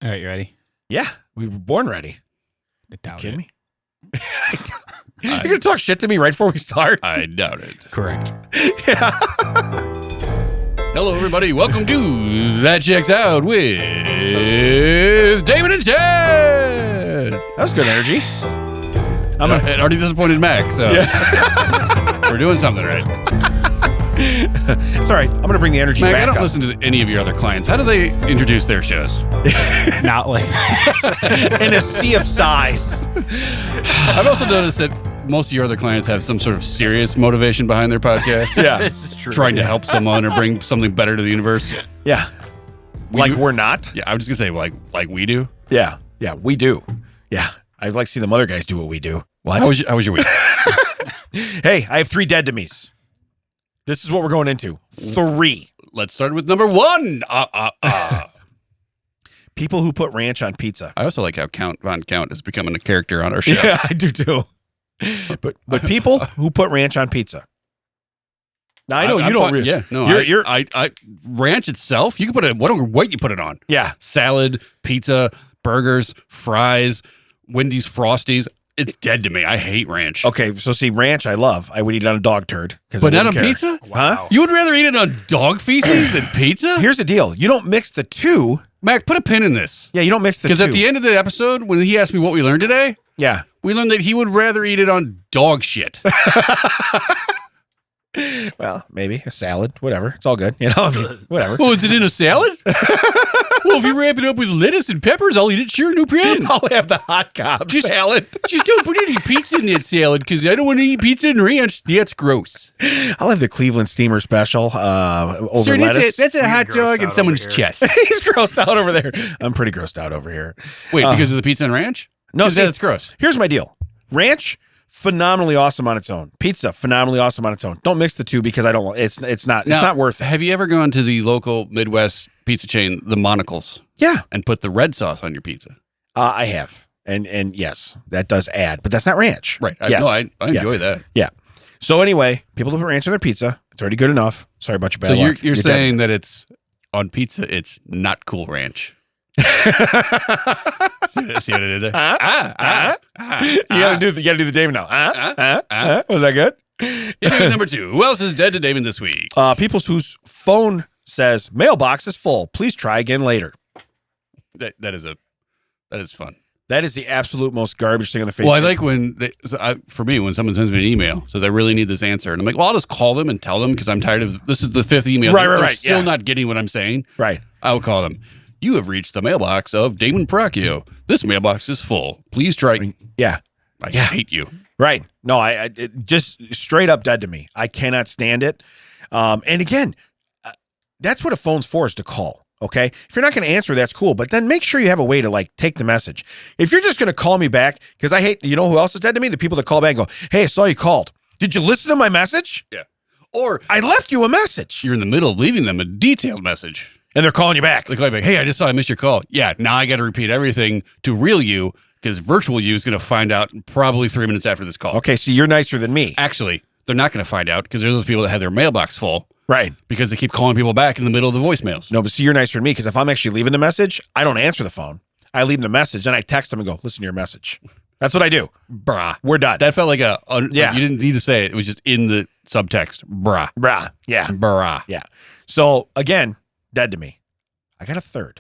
All right, you ready? Yeah, we were born ready. I doubt Kidding it. me? You're going to talk shit to me right before we start? I doubt it. Correct. Hello, everybody. Welcome to That Checks Out with David and Ted. That was good energy. It already disappointed Mac, so we're doing something right. It's all right. I'm going to bring the energy Mac, back I don't up. listen to any of your other clients. How do they introduce their shows? Not like that. In a sea of sighs. I've also noticed that most of your other clients have some sort of serious motivation behind their podcast. Yeah. This is true. Trying to help someone or bring something better to the universe. Yeah. We're not? Yeah, I was just going to say, like we do. Yeah. Yeah, we do. Yeah. I'd like to see them other guys do what we do. What? How was your week? Hey, I have 3 dead to me's. This is what we're going into. 3. Let's start with number 1. People who put ranch on pizza. I also like how Count Von Count is becoming a character on our show. Yeah, I do too. But people who put ranch on pizza. Now I know you don't. Yeah, no, I ranch itself. You can put it whatever weight you put it on. Yeah, salad, pizza, burgers, fries, Wendy's Frosties. It's dead to me. I hate ranch. Okay, so see, ranch I love. I would eat it on a dog turd. But not on pizza? Wow. You would rather eat it on dog feces than pizza? Here's the deal. You don't mix the two. Mac, put a pin in this. Yeah, you don't mix the two. Because at the end of the episode, when he asked me what we learned today, yeah, we learned that he would rather eat it on dog shit. Well, maybe a salad, whatever. It's all good. You know, I mean, whatever. Well, is it in a salad? Well, if you wrap it up with lettuce and peppers, I'll eat it. Sure, no problem. I'll have the hot cob salad. Just don't put any pizza in that salad because I don't want to eat pizza and ranch. That's gross. I'll have the Cleveland Steamer special over Sir, lettuce. That's a hot dog in someone's chest. He's grossed out over there. I'm pretty grossed out over here. Wait, because of the pizza and ranch? No, see, that's gross. Here's my deal. Ranch, phenomenally awesome on its own. Pizza, phenomenally awesome on its own. Don't mix the two because I don't. It's not worth it. Have you ever gone to the local Midwest pizza chain, the Monocles? Yeah, and put the red sauce on your pizza? I have, and yes, that does add, but that's not ranch, right? Yes. I enjoy that. Yeah. So anyway, people don't put ranch on their pizza. It's already good enough. Sorry about your bad luck. You're saying that it's on pizza. It's not Cool Ranch. See what I did there? You gotta do the David now. Was that good? Number 2. Who else is dead to David this week? People whose phone says mailbox is full. Please try again later. That is fun. That is the absolute most garbage thing on the face. Well, I like when for me, when someone sends me an email, says I really need this answer, and I'm like, well, I'll just call them and tell them because I'm tired of this is the 5th email. They're still not getting what I'm saying. Right. I will call them. You have reached the mailbox of Damon Paracchio. This mailbox is full. Please try. Yeah. I hate you. Right. No, it just straight up dead to me. I cannot stand it. And again, that's what a phone's for, is to call. Okay. If you're not going to answer, that's cool. But then make sure you have a way to like take the message. If you're just going to call me back, because I hate, you know who else is dead to me? The people that call back and go, hey, I saw you called. Did you listen to my message? Yeah. Or I left you a message. You're in the middle of leaving them a detailed message. And they're calling you back. They call you back. Hey, I just saw I missed your call. Yeah. Now I got to repeat everything to real you because virtual you is going to find out probably 3 minutes after this call. Okay. So you're nicer than me. Actually, they're not going to find out because there's those people that have their mailbox full. Right. Because they keep calling people back in the middle of the voicemails. No, but see, you're nicer than me because if I'm actually leaving the message, I don't answer the phone. I leave them the message and I text them and go, listen to your message. That's what I do. Brah. We're done. That felt like you didn't need to say it. It was just in the subtext. Brah. Brah. Yeah. Brah. Yeah. So again, dead to me. I got a 3rd.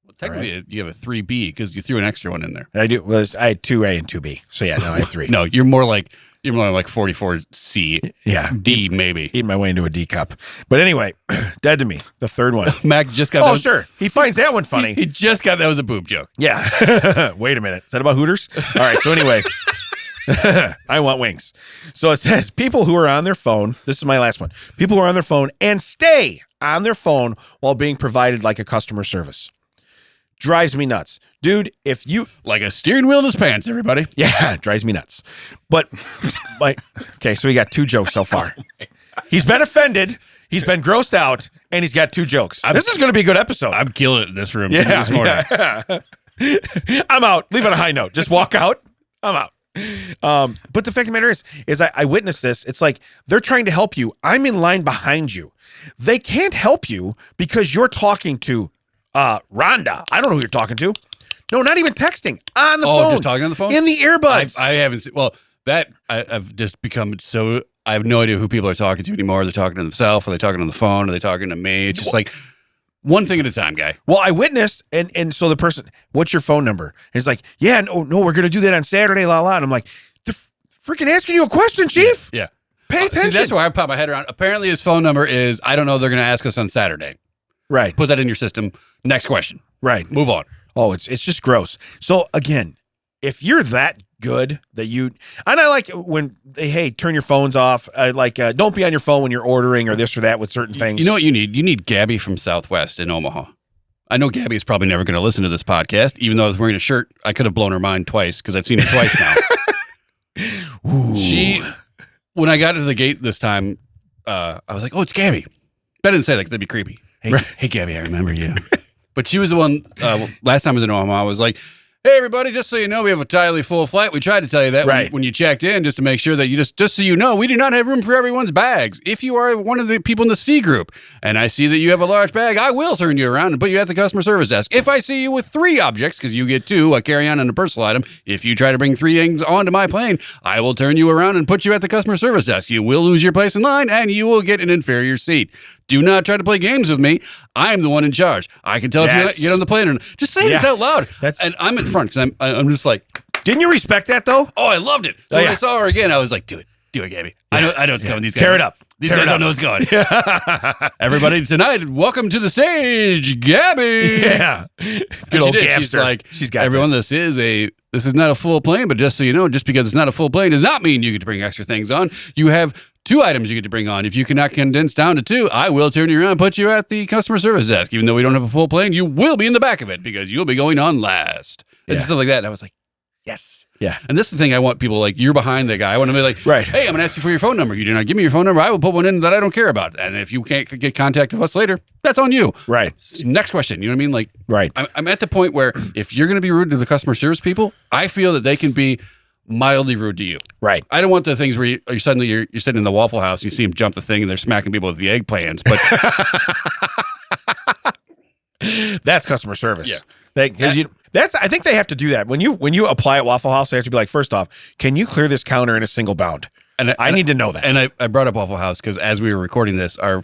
Well, technically, you have a 3B because you threw an extra one in there. I do. Well, I had 2A and 2B. So yeah, no, I have 3. No, you're more like 44C. Yeah. D maybe. Eating my way into a D cup. But anyway, dead to me. The 3rd one. Mac just got. Sure. He finds that one funny. He just got that was a boob joke. Yeah. Wait a minute. Is that about Hooters? All right. So anyway, I want wings. So it says people who are on their phone. This is my last one. People who are on their phone and stay on their phone while being provided like a customer service. Drives me nuts. Dude, if you... Like a steering wheel in his pants, everybody. Yeah, drives me nuts. But, okay, so we got 2 jokes so far. He's been offended, he's been grossed out, and he's got 2 jokes. This is going to be a good episode. I'm killing it in this room this morning. Yeah. I'm out. Leave on a high note. Just walk out. I'm out. But the fact of the matter is I witnessed this. It's like they're trying to help you. I'm in line behind you. They can't help you because you're talking to Rhonda, I don't know who you're talking to. No, not even texting. On the phone. Just talking on the phone? In the earbuds. I haven't seen, well, that I've just become so, I have no idea who people are talking to anymore. Are they talking to themselves? Are they talking on the phone? Are they talking to me? It's just like one thing at a time, guy. Well, I witnessed, and so the person, what's your phone number? And it's like, yeah, no, we're going to do that on Saturday, la. And I'm like, they're freaking asking you a question, Chief. Yeah. Pay attention. See, that's why I pop my head around. Apparently his phone number is, I don't know, they're going to ask us on Saturday. Right. Put that in your system. Next question. Right. Move on. Oh, it's just gross. So again, if you're that good that and I like when they, hey, turn your phones off. Don't be on your phone when you're ordering or this or that with certain things. You know what you need? You need Gabby from Southwest in Omaha. I know Gabby is probably never going to listen to this podcast, even though I was wearing a shirt. I could have blown her mind twice because I've seen her twice now. Ooh. When I got to the gate this time, I was like, oh, it's Gabby. I didn't say that because that'd be creepy. Hey, right. Hey, Gabby, I remember you. But she was the one, last time I was in Omaha, I was like, hey, everybody, just so you know, we have a entirely full flight. We tried to tell you that when you checked in, just to make sure that you just so you know, we do not have room for everyone's bags. If you are one of the people in the C group and I see that you have a large bag, I will turn you around and put you at the customer service desk. If I see you with 3 objects, because you get 2, a carry-on and a personal item, if you try to bring 3 things onto my plane, I will turn you around and put you at the customer service desk. You will lose your place in line and you will get an inferior seat. Do not try to play games with me. I am the one in charge. I can tell if you get on the plane or not. Just say this out loud. And I'm in front because I'm just like. Didn't you respect that though? Oh, I loved it. So when I saw her again, I was like, do it, Gabby. I know it's coming. These guys tear it up. These guys don't know what's going. Everybody tonight, welcome to the stage, Gabby. Yeah, good old Gabster. She's like, she's got everyone. This is not a full plane, but just so you know, just because it's not a full plane does not mean you get to bring extra things on. You have 2 items you get to bring on. If you cannot condense down to 2, I will turn you around and put you at the customer service desk. Even though we don't have a full plane, you will be in the back of it because you'll be going on last. And stuff like that. And I was like, yes. Yeah. And this is the thing I want people like, you're behind the guy. I want to be like, right. Hey, I'm going to ask you for your phone number. You do not give me your phone number. I will put one in that I don't care about. And if you can't get contact with us later, that's on you. Right. Next question. You know what I mean? Like, right. I'm at the point where if you're going to be rude to the customer service people, I feel that they can be mildly rude to you. Right. I don't want the things where you're suddenly you're sitting in the Waffle House, you see them jump the thing and they're smacking people with the eggplants. But that's customer service. Yeah. I think they have to do that. When you apply at Waffle House, they have to be like, first off, can you clear this counter in a single bound? And I need to know that. And I brought up Waffle House because as we were recording this, our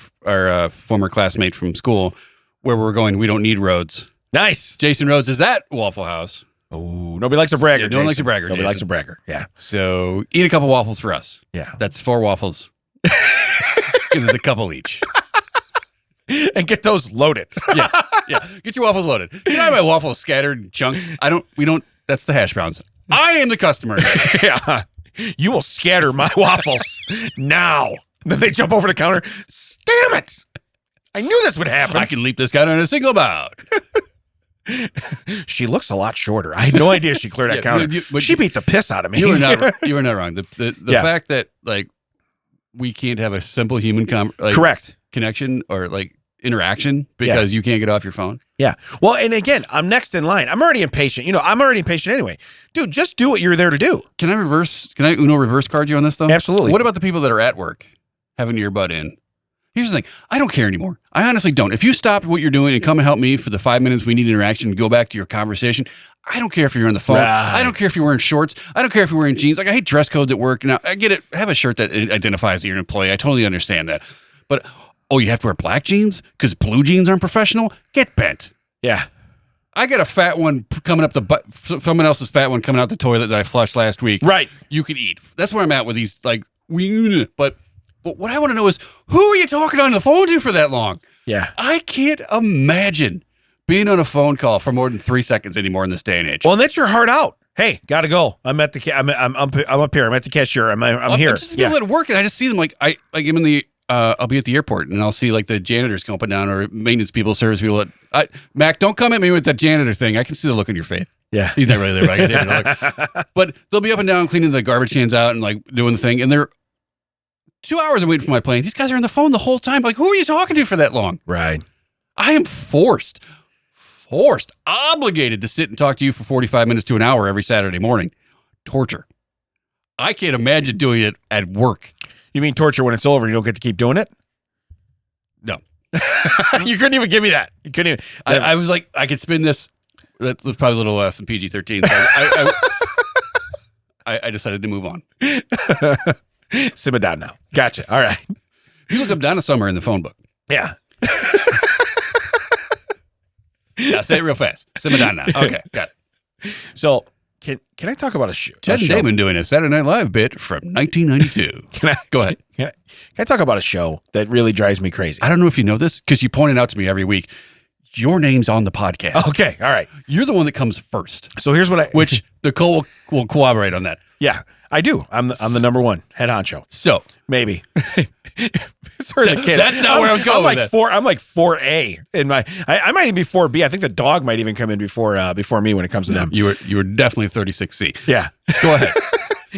former classmate from school, where we're going, we don't need Rhodes. Nice. Jason Rhodes is at Waffle House. Oh, nobody likes a bragger. Yeah, no one likes a bragger. Nobody likes a bragger. Yeah. So eat a couple waffles for us. Yeah. That's 4 waffles. Because it's a couple each. And get those loaded. Yeah. Get your waffles loaded. Can I have my waffles scattered and chunked? That's the hash browns. I am the customer. Yeah. You will scatter my waffles now. Then they jump over the counter. Damn it. I knew this would happen. I can leap this counter in a single bound. She looks a lot shorter. I had no idea she cleared that counter. But she beat the piss out of me. You were not wrong. The fact that like we can't have a simple human correct connection or like interaction because you can't get off your phone. Yeah. Well, and again, I'm next in line. I'm already impatient. I'm already impatient anyway. Dude, just do what you're there to do. Can I Uno reverse card you on this though? Absolutely. What about the people that are at work having your butt in? Here's the thing. I don't care anymore. I honestly don't. If you stopped what you're doing and come and help me for the 5 minutes we need interaction and go back to your conversation, I don't care if you're on the phone. Right. I don't care if you're wearing shorts. I don't care if you're wearing jeans. Like, I hate dress codes at work. Now, I get it. Have a shirt that identifies that you're an employee. I totally understand that. But, you have to wear black jeans because blue jeans aren't professional? Get bent. Yeah. I got a fat one coming up the butt, someone else's fat one coming out the toilet that I flushed last week. Right. You can eat. That's where I'm at with these, like, but what I want to know is, who are you talking on the phone to for that long? Yeah. I can't imagine being on a phone call for more than 3 seconds anymore in this day and age. Well, and that's your heart out. Hey, gotta go. I'm at the. I'm up here. I'm at the cashier. I'm here. Just people at work, and I just see them like I'm in the. I'll be at the airport, and I'll see like the janitors come up and down, or maintenance people, service people. Mac, don't come at me with that janitor thing. I can see the look on your face. Yeah, he's not really there, but I can take a look. But they'll be up and down cleaning the garbage cans out and like doing the thing, and they're 2 hours I'm waiting for my plane. These guys are on the phone the whole time. Like, who are you talking to for that long? Right. I am forced, obligated to sit and talk to you for 45 minutes to an hour every Saturday morning. Torture. I can't imagine doing it at work. You mean torture when it's over? You don't get to keep doing it? No. You couldn't even give me that. You couldn't even. I was like, I could spin this. That was probably a little less than PG-13. So I decided to move on. Simmer down now. Gotcha. All right. You look up Donna Summer in the phone book. Yeah. Now say it real fast. Simmer down now. Okay, got it. So can I talk about a show? Ted Damon doing a Saturday Night Live bit from 1992. Go ahead. Can I talk about a show that really drives me crazy? I don't know if you know this because you point it out to me every week. Your name's on the podcast. Okay. All right. You're the one that comes first. So here's what which Nicole will corroborate on that. Yeah, I do. I'm the number one head honcho. So maybe it's her the kid. That's not where I was going. I'm like 4A in my. I might even be 4B. I think the dog might even come in before me when it comes to them. You were definitely 36C. Yeah. Go ahead.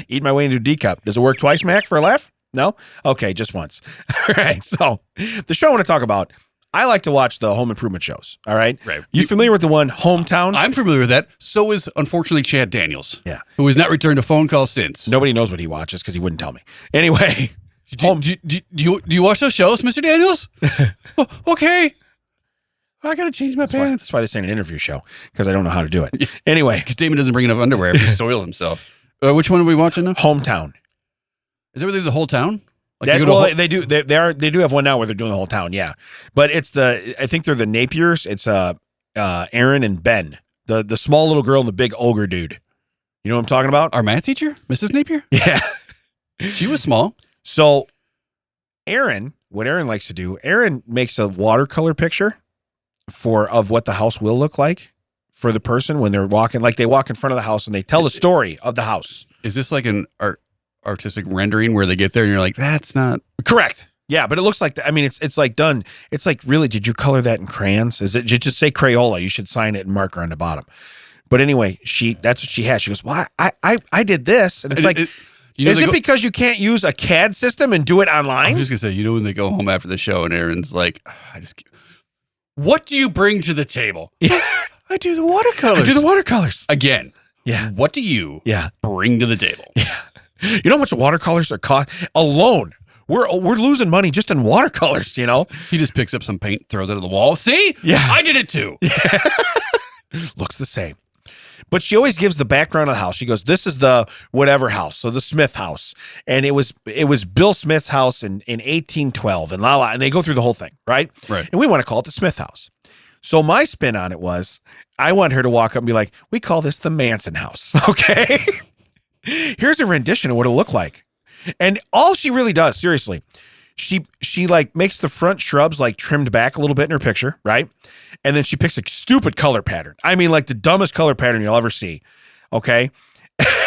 Eat my way into a D cup. Does it work twice, Mac, for a laugh? No. Okay, just once. All right. So the show I want to talk about. I like to watch the home improvement shows. All right. Right. You familiar with the one Hometown? I'm familiar with that. So is unfortunately Chad Daniels. Yeah. Who has not returned a phone call since. Nobody knows what he watches because he wouldn't tell me. Anyway. Do you watch those shows, Mr. Daniels? Okay. I got to change my pants. That's why they say an interview show, because I don't know how to do it. Anyway. Because Damon doesn't bring enough underwear if he soiled himself. Which one are we watching now? Hometown. Is that where they do the whole town? Like they do. They do have one now where they're doing the whole town. Yeah, but it's I think they're the Napiers. It's Aaron and Ben, the small little girl and the big ogre dude. You know what I'm talking about? Our math teacher, Mrs. Napier. Yeah, she was small. So what Aaron likes to do, Aaron makes a watercolor picture of what the house will look like for the person when they're walking. Like they walk in front of the house and they tell the story of the house. Is this like an artistic rendering where they get there and you're like, that's not correct? Yeah, but it looks like I mean, it's like done. It's like, really, did you color that in crayons? Did you just say Crayola? You should sign it and marker on the bottom. But anyway, that's what she has. She goes, well, I did this, and it's like, is it because you can't use a CAD system and do it online? I'm just gonna say, when they go home after the show and Aaron's like, what do you bring to the table? Yeah. I do the watercolors. Again. Yeah. What do you bring to the table? Yeah. You know how much watercolors are cost alone? We're losing money just in watercolors, He just picks up some paint, throws it at the wall. See? Yeah. I did it too. Yeah. Looks the same. But she always gives the background of the house. She goes, this is the whatever house. So the Smith house. And it was Bill Smith's house in 1812 and and they go through the whole thing, right? Right. And we want to call it the Smith house. So my spin on it was, I want her to walk up and be like, we call this the Manson house. Okay. Here's a rendition of what it'll look like. And all she really does, seriously, she like makes the front shrubs like trimmed back a little bit in her picture, right? And then she picks a stupid color pattern. I mean, like the dumbest color pattern you'll ever see. Okay.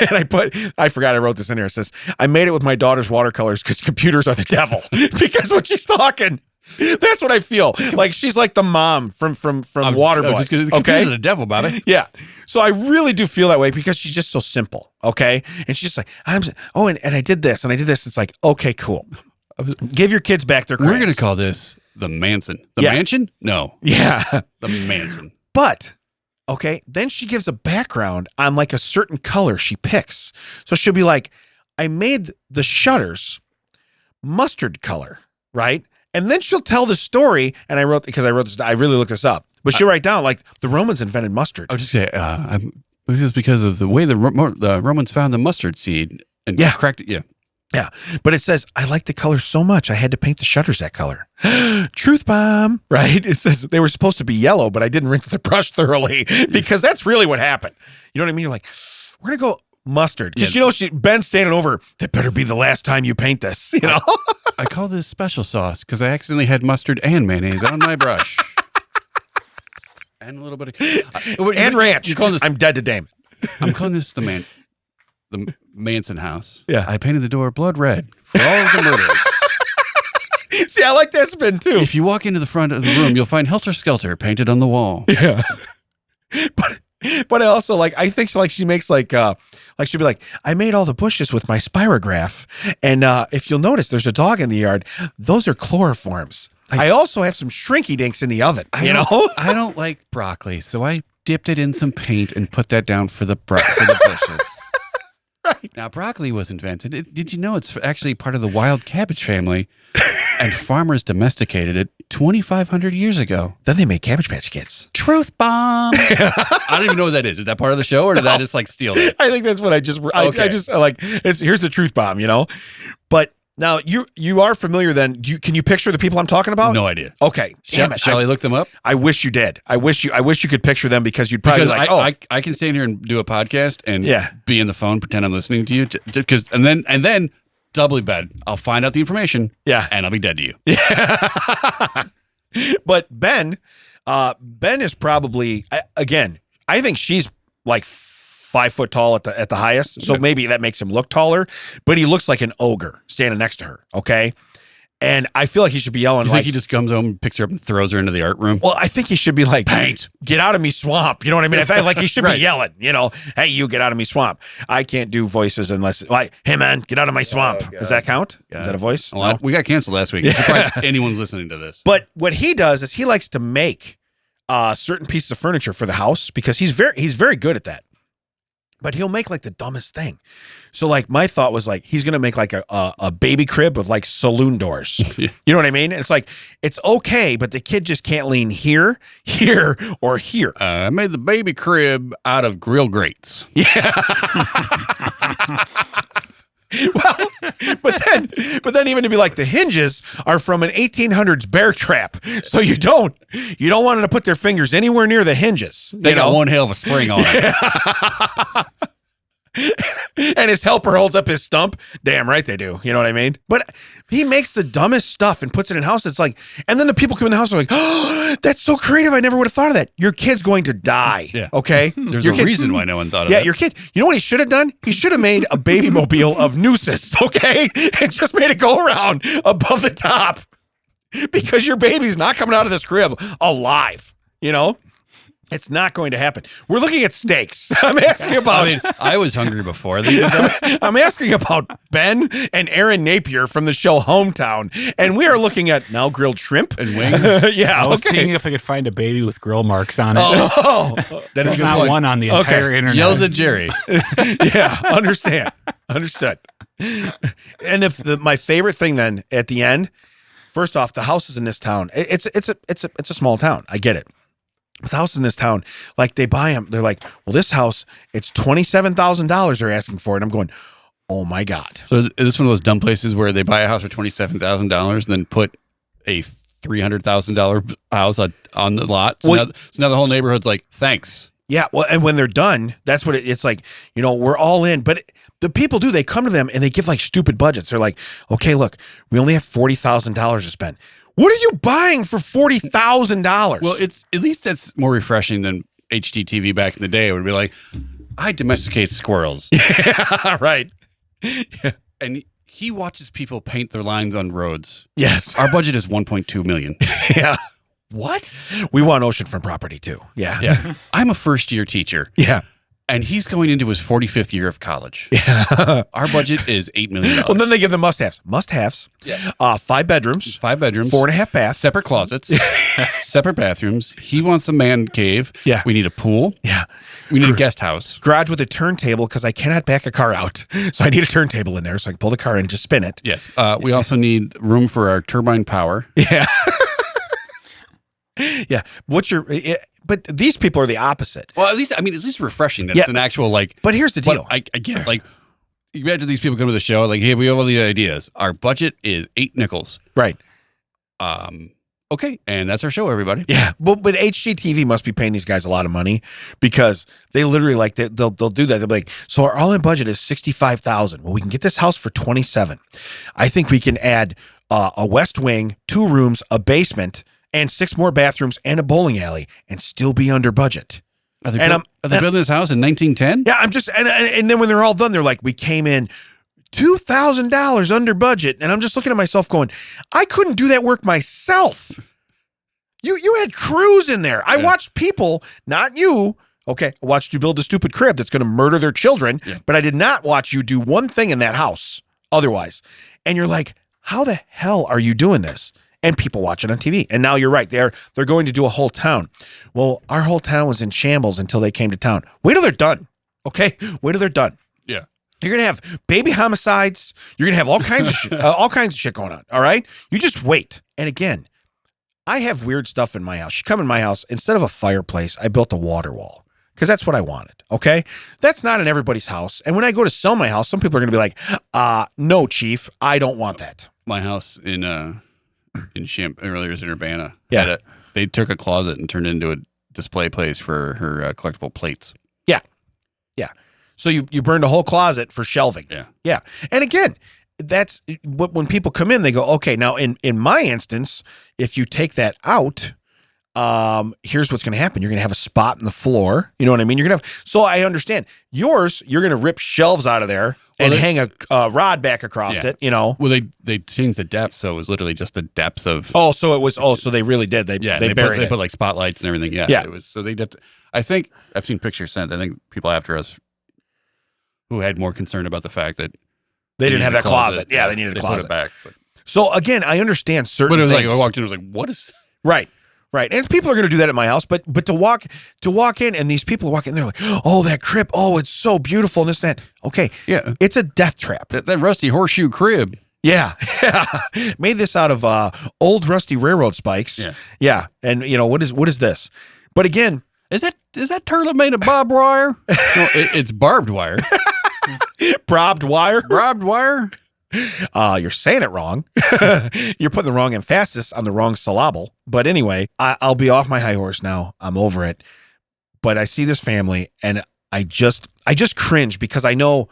And I forgot I wrote this in there. It says, I made it with my daughter's watercolors because computers are the devil. Because when she's talking, that's what I feel. Like she's like the mom from Waterboy. Okay, the devil, Bobby. Yeah. So I really do feel that way because she's just so simple. Okay, and she's just like, and I did this and I did this. It's like, okay, cool. Give your kids back their crayons. We're gonna call this the Manson. The mansion? No. Yeah. The Manson. But okay, then she gives a background on like a certain color she picks. So she'll be like, I made the shutters mustard color, right? And then she'll tell the story, and I wrote this. I really looked this up, but she'll write down like the Romans invented mustard. I'll just say, it was because of the way the Romans found the mustard seed and cracked it. Yeah, yeah. But it says, I like the color so much, I had to paint the shutters that color. Truth bomb, right? It says they were supposed to be yellow, but I didn't rinse the brush thoroughly because that's really what happened. You know what I mean? You're like, we're gonna go mustard because Ben's standing over. That better be the last time you paint this. I call this special sauce because I accidentally had mustard and mayonnaise on my brush. And a little bit of... and ranch. I'm dead to Damon. I'm calling this the Manson house. Yeah. I painted the door blood red for all of the murders. See, I like that spin too. If you walk into the front of the room, you'll find Helter Skelter painted on the wall. Yeah. But I also I think she makes she'll be like, I made all the bushes with my spirograph. And if you'll notice, there's a dog in the yard. Those are chloroforms. I also have some shrinky dinks in the oven. I don't like broccoli, so I dipped it in some paint and put that down for the bushes. Right. Now, broccoli was invented. Did you know it's actually part of the wild cabbage family? and farmers domesticated it 2,500 years ago. Then they made Cabbage Patch Kids. Truth bomb. I don't even know what that is. Is that part of the show, or did I just like steal it? I think that's what I just like. Here's the truth bomb, you know. But now you are familiar. Then can you picture the people I'm talking about? No idea. Okay, damn it. Shall I look them up? I wish you did. I wish you could picture them because you'd probably I can stand here and do a podcast and Yeah. be in the phone, pretend I'm listening to you, because and then doubly bad. I'll find out the information. Yeah. And I'll be dead to you. But Ben is probably again. I think she's like 5 foot tall at the highest, so maybe that makes him look taller. But he looks like an ogre standing next to her. Okay, and I feel like he should be yelling. You think he just comes home, picks her up, and throws her into the art room? Well, I think he should be like, paint, get out of me, swamp. You know what I mean? I feel like he should be yelling. You know, hey, you get out of me, swamp. I can't do voices unless like, hey man, get out of my swamp. Does that count? Is that a voice? No? We got canceled last week. I'm surprised anyone's listening to this. But what he does is he likes to make certain pieces of furniture for the house because he's very good at that. But he'll make like the dumbest thing. So like my thought was like he's gonna make like a baby crib with like saloon doors. You know what I mean? It's like it's okay, but the kid just can't lean here, or here. I made the baby crib out of grill grates. Yeah. Well, but then even to be like the hinges are from an 1800s bear trap, so you don't want them to put their fingers anywhere near the hinges. They got one hell of a spring on it. And his helper holds up his stump. Damn right they do. You know what I mean? But he makes the dumbest stuff and puts it in house. It's like, and then the people come in the house and are like, oh, that's so creative. I never would have thought of that. Your kid's going to die. Yeah. Okay. There's a reason why no one thought of that. Yeah, your kid. You know what he should have done? He should have made a baby mobile of nooses, okay? And just made it go around above the top. Because your baby's not coming out of this crib alive, you know? It's not going to happen. We're looking at steaks. I'm asking about. I mean, I was hungry before they did that. I'm asking about Ben and Aaron Napier from the show Hometown, and we are looking at now grilled shrimp and wings. Yeah, I was seeing if I could find a baby with grill marks on it. Oh, that is not one on the entire internet. Yells at Jerry. Yeah, understood. And my favorite thing then at the end, first off, the houses in this town. It's a small town. I get it. But the houses in this town, like they buy them, they're like, well, this house, it's $27,000 they're asking for it. And I'm going, oh my God. So is this one of those dumb places where they buy a house for $27,000 and then put a $300,000 house on the lot? So now the whole neighborhood's like, thanks. Yeah. Well, and when they're done, that's what it's like, you know, we're all in. But the people they come to them and they give like stupid budgets. They're like, okay, look, we only have $40,000 to spend. What are you buying for $40,000? Well, it's at least that's more refreshing than HGTV back in the day. It would be like, I domesticate squirrels. Yeah, right. Yeah. And he watches people paint their lines on roads. Yes. Our budget is $1.2 million. Yeah. What? We want oceanfront property too. Yeah. Yeah. I'm a first-year teacher. Yeah. And he's going into his 45th year of college. Yeah. Our budget is $8 million. Well, then they give them must-haves. Must-haves. Yeah. 5 bedrooms. 5 bedrooms. 4.5 baths. Separate closets. Separate bathrooms. He wants a man cave. Yeah. We need a pool. Yeah. We need a guest house. Garage with a turntable because I cannot back a car out. So I need a turntable in there so I can pull the car in and just spin it. Yes. We also need room for our turbine power. Yeah. Yeah. But these people are the opposite. Well, at least refreshing that it's an actual like. But here's the deal. I get like, you imagine these people come to the show like, hey, we have all these ideas. Our budget is 8 nickels. Right. Okay, and that's our show, everybody. Yeah. Well, but HGTV must be paying these guys a lot of money because they literally like they'll do that. They'll be like, so our all-in budget is $65,000. Well, we can get this house for $27,000. I think we can add a west wing, 2 rooms, a basement, and 6 more bathrooms and a bowling alley and still be under budget. Are they building this house in 1910? Yeah, I'm just, and then when they're all done, they're like, we came in $2,000 under budget. And I'm just looking at myself going, I couldn't do that work myself. You had crews in there. I watched people, not you. Okay, I watched you build a stupid crib that's going to murder their children, but I did not watch you do one thing in that house otherwise. And you're like, how the hell are you doing this? And people watch it on TV. And now you're right. They're going to do a whole town. Well, our whole town was in shambles until they came to town. Wait till they're done. Okay? Wait till they're done. Yeah. You're gonna have baby homicides. You're gonna have all kinds of shit going on. All right, you just wait. And again, I have weird stuff in my house. You come in my house, instead of a fireplace, I built a water wall because that's what I wanted. Okay, that's not in everybody's house. And when I go to sell my house, some people are gonna be like, "No, Chief, I don't want that." My house in earlier in Urbana. Yeah, they took a closet and turned it into a display place for her collectible plates. Yeah. So you burned a whole closet for shelving. Yeah. And again, that's when people come in, they go, okay, now in my instance, if you take that out, here's what's going to happen. You're going to have a spot in the floor. You know what I mean? You're going to have, so I understand yours, you're going to rip shelves out of there and hang a rod back across it, you know? Well, they changed the depth. So it was literally just the depth of. Oh, so it was, so they really did. They buried it. They put like spotlights and everything. Yeah. It was, so they did. I think I've seen pictures sent. I think people after us who had more concern about the fact that they didn't have that closet. Yeah, they needed a closet. Put it back. But. So again, I understand certain things. But it was things. like, I walked in, I was like, what is. Right. And people are going to do that at my house, but to walk in and these people walk in, they're like, oh, that crib. Oh, it's so beautiful. And this, that. Okay. Yeah. It's a death trap. That rusty horseshoe crib. Yeah. Made this out of old rusty railroad spikes. Yeah. And you know, what is this? But again, is that turtle made of barbed wire? No, it's barbed wire. Barbed wire? Barbed wire? You're saying it wrong. You're putting the wrong emphasis on the wrong syllable. But anyway, I'll be off my high horse now. I'm over it. But I see this family and I just cringe because I know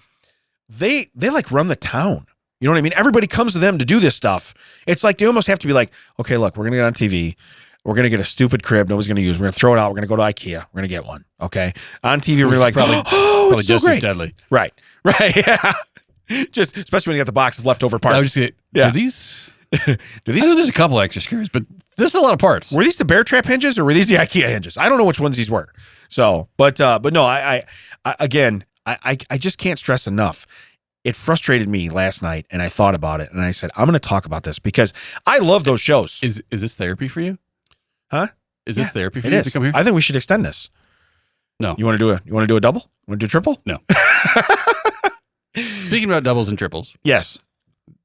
they like run the town. You know what I mean? Everybody comes to them to do this stuff. It's like they almost have to be like, okay, look, we're going to get on TV. We're going to get a stupid crib nobody's going to use. We're going to throw it out. We're going to go to IKEA. We're going to get one. Okay. On TV, we're like, probably it's so just great. As deadly. Right. Yeah. Just, especially when you got the box of leftover parts. I was just do these? I know there's a couple extra screws, but this is a lot of parts. Were these the bear trap hinges or were these the IKEA hinges? I don't know which ones these were. So, but no, I just can't stress enough. It frustrated me last night and I thought about it and I said, I'm going to talk about this because I love those shows. Is this therapy for you? Huh? Is this therapy for you to come here? I think we should extend this. No. You want to do a double? You want to do a triple? No. Speaking about doubles and triples. Yes.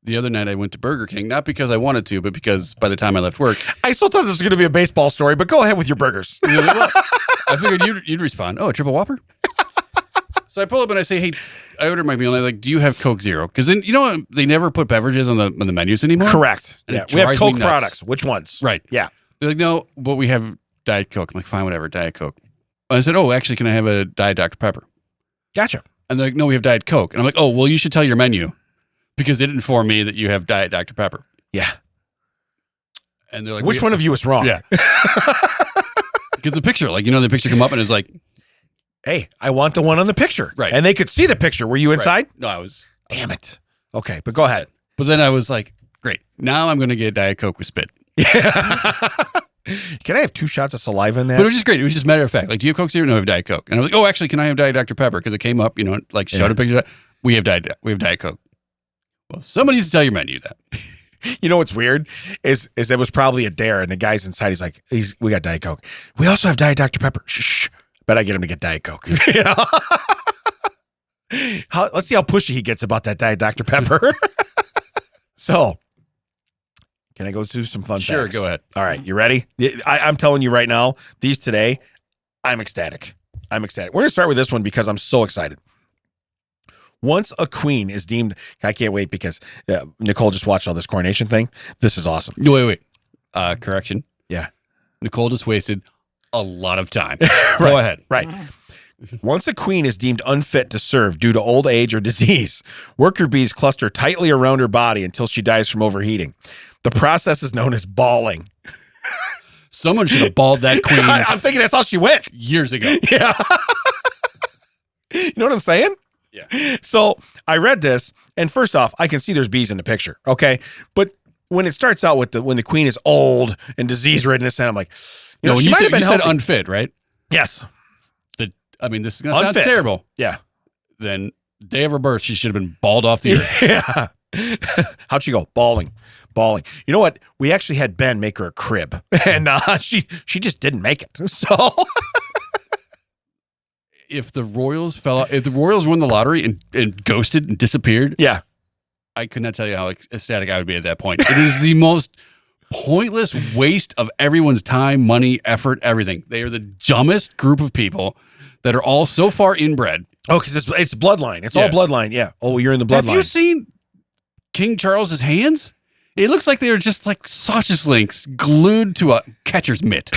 The other night I went to Burger King, not because I wanted to, but because by the time I left work. I still thought this was going to be a baseball story, but go ahead with your burgers. I figured you'd respond. Oh, a triple Whopper? So I pull up and I say, hey, I ordered my meal and I'm like, do you have Coke Zero? Because then, you know what? They never put beverages on the menus anymore. Correct. And we have Coke products. Which ones? Right. Yeah. They're like, no, but we have Diet Coke. I'm like, fine, whatever, Diet Coke. And I said, oh, actually, can I have a Diet Dr. Pepper? Gotcha. And they're like, no, we have Diet Coke. And I'm like, oh, well, you should tell your menu because it informed me that you have Diet Dr. Pepper. Yeah. And they're like, which one of you is wrong? Yeah. Because the picture, like, you know, the picture come up and it's like, hey, I want the one on the picture. Right. And they could see the picture. Were you inside? Right. No, I was. Damn it. Okay, but go ahead. But then I was like, great. Now I'm going to get Diet Coke with spit. Yeah. Can I have 2 shots of saliva in that? But it was just great. It was just a matter of fact. Like, do you have Coke Zero? No, I have Diet Coke. And I was like, oh, actually, can I have Diet Dr. Pepper? Because it came up, you know, like showed a picture. We have Diet Coke. Well, somebody needs to tell your menu that. You know what's weird is it was probably a dare, and the guy's inside. He's like, we got Diet Coke. We also have Diet Dr. Pepper. Shh. Bet I get him to get Diet Coke. You know? Let's see how pushy he gets about that Diet Dr. Pepper. So, can I go do some fun Sure, facts? go ahead. All right, you ready? I'm telling you right now, these today, I'm ecstatic. We're going to start with this one because I'm so excited. Once a queen is deemed, I can't wait because Nicole just watched all this coronation thing. This is awesome. Wait. Correction. Yeah. Nicole just wasted a lot of time. Right, go ahead. Right. Once a queen is deemed unfit to serve due to old age or disease, worker bees cluster tightly around her body until she dies from overheating. The process is known as balling. Someone should have balled that queen. I'm thinking that's how she went. Years ago. Yeah. You know what I'm saying? Yeah. So I read this, and first off, I can see there's bees in the picture, okay? But when it starts out with when the queen is old and disease-ridden, and I'm like, she might have been healthy. Said unfit, right? Yes. This is going to sound terrible. Yeah. Then day of her birth, she should have been balled off the earth. Yeah. How'd she go? Balling. You know what? We actually had Ben make her a crib, and she just didn't make it. So, if the Royals if the Royals won the lottery and ghosted and disappeared, yeah, I could not tell you how ecstatic I would be at that point. It is the most pointless waste of everyone's time, money, effort, everything. They are the dumbest group of people that are all so far inbred. Oh, because it's bloodline. It's all bloodline. Yeah. Oh, you're in the bloodline. Have you seen King Charles's hands? It looks like they are just like sausage links glued to a catcher's mitt.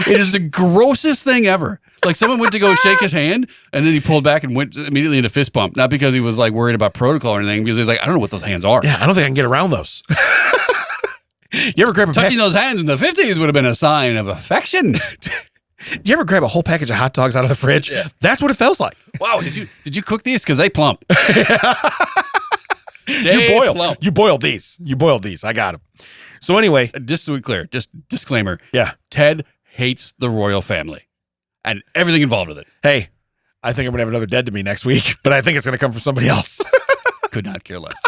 It is the grossest thing ever. Like someone went to go shake his hand, and then he pulled back and went immediately into fist bump. Not because he was like worried about protocol or anything, because he's like, I don't know what those hands are. Yeah, I don't think I can get around those. You ever grab touching those hands in the 50s would have been a sign of affection. Did you ever grab a whole package of hot dogs out of the fridge? Yeah. That's what it feels like. Wow, did you cook these? Because they plump. You boiled these. I got them. So anyway, just to be clear, just disclaimer. Yeah, Ted hates the royal family and everything involved with it. Hey, I think I'm gonna have another dead to me next week, but I think it's gonna come from somebody else. Could not care less.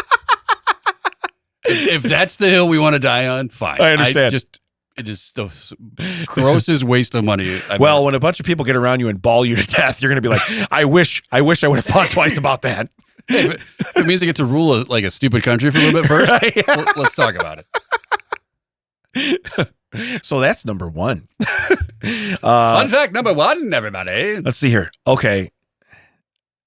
If that's the hill we want to die on, fine. I understand. It is the grossest waste of money. When a bunch of people get around you and ball you to death, you're going to be like, I wish I would have thought twice about that. Hey, if it means I get to rule a stupid country for a little bit first. Let's talk about it. So that's number one. Fun fact number one, everybody. Let's see here. Okay.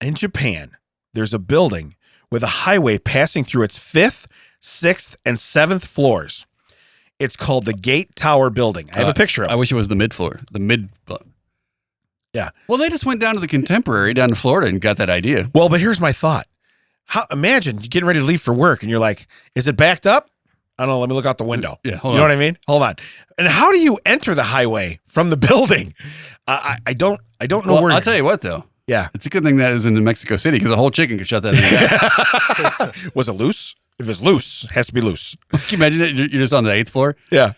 In Japan, there's a building with a highway passing through its 5th, 6th, and 7th floors. It's called the Gate Tower Building. I have a picture of it. I wish it was the mid floor. Yeah. Well, they just went down to the Contemporary down in Florida and got that idea. Well, but here's my thought. Imagine you're getting ready to leave for work and you're like, is it backed up? I don't know. Let me look out the window. Yeah, you know what I mean? Hold on. And how do you enter the highway from the building? I don't know where. I'll tell you what, though. Yeah. It's a good thing that is in Mexico City because the whole chicken could shut that thing down. Was it loose? If it's loose, it has to be loose. Can you imagine that you're just on the 8th floor? Yeah.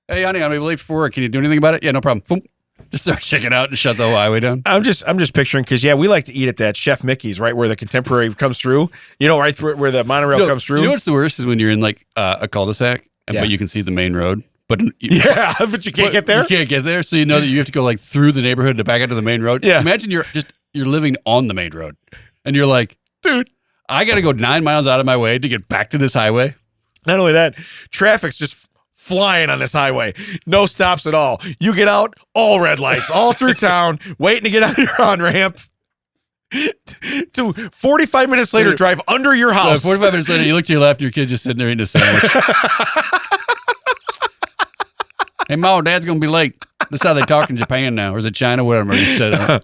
Hey, honey, I'm late for work. Can you do anything about it? Yeah, no problem. Boom. Just start checking out and shut the whole highway down. I'm just picturing, because we like to eat at that Chef Mickey's, right where the Contemporary comes through. You know, right where the monorail comes through. You know what's the worst is when you're in like a cul-de-sac, but you can see the main road. But but you can't get there. You can't get there, so you know that you have to go like through the neighborhood to back out to the main road. Yeah. Imagine you're living on the main road, and you're like, dude, I got to go 9 miles out of my way to get back to this highway. Not only that, traffic's just flying on this highway. No stops at all. You get out, all red lights, all through town, waiting to get on your on-ramp. To 45 minutes later, drive under your house. 45 minutes later, you look to your left, and your kid's just sitting there eating a sandwich. Hey, Mom, Dad's going to be late. That's how they talk in Japan now. Or is it China? Whatever you said.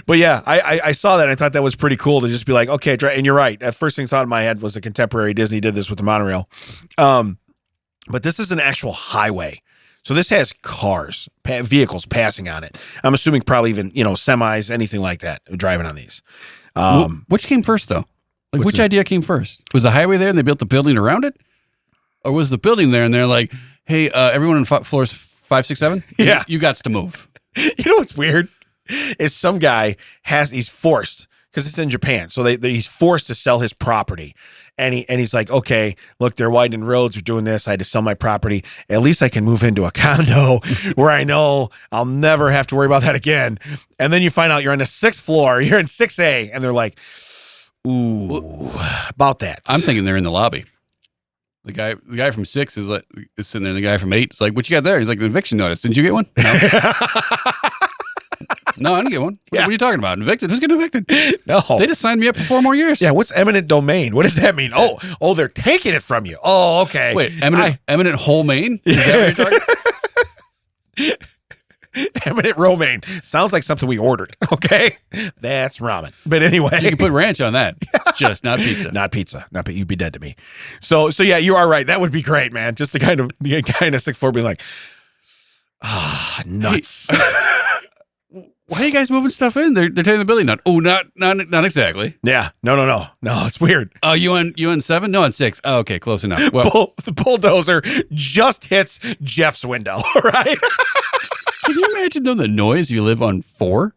But yeah, I saw that. And I thought that was pretty cool to just be like, okay, and you're right. That first thing thought in my head was the Contemporary. Disney did this with the monorail. But this is an actual highway. So this has cars, vehicles passing on it. I'm assuming probably even, semis, anything like that, driving on these. Which came first, though? Like, which idea came first? Was the highway there and they built the building around it? Or was the building there and they're like, hey, everyone on floors 5, 6, 7? Yeah. You got to move. You know what's weird? Is some guy he's forced, because it's in Japan, so he's forced to sell his property. And he's like, okay, look, they're widening roads, we're doing this, I had to sell my property. At least I can move into a condo where I know I'll never have to worry about that again. And then you find out you're on the 6th floor, you're in 6A, and they're like, ooh, about that. I'm thinking they're in the lobby. The guy from 6 is sitting there, and the guy from 8 is like, what you got there? He's like, an eviction notice. Didn't you get one? No. No, I didn't get one. What are you talking about? Evicted? Who's getting evicted? No. They just signed me up for 4 more years. Yeah, what's eminent domain? What does that mean? Oh, they're taking it from you. Oh, okay. Wait, eminent whole main? Is that what you're talking? Eminent romaine. Sounds like something we ordered. Okay? That's ramen. But anyway. You can put ranch on that. Just not pizza. Not pizza. You'd be dead to me. So yeah, you are right. That would be great, man. Just the kind of 6'4" being like, nuts. Why are you guys moving stuff in? They're taking the building down. Oh, not exactly. Yeah. No. It's weird. Oh, you on 7? No, on 6. Oh, okay, close enough. Well, the bulldozer just hits Jeff's window, right? Can you imagine though the noise you live on 4?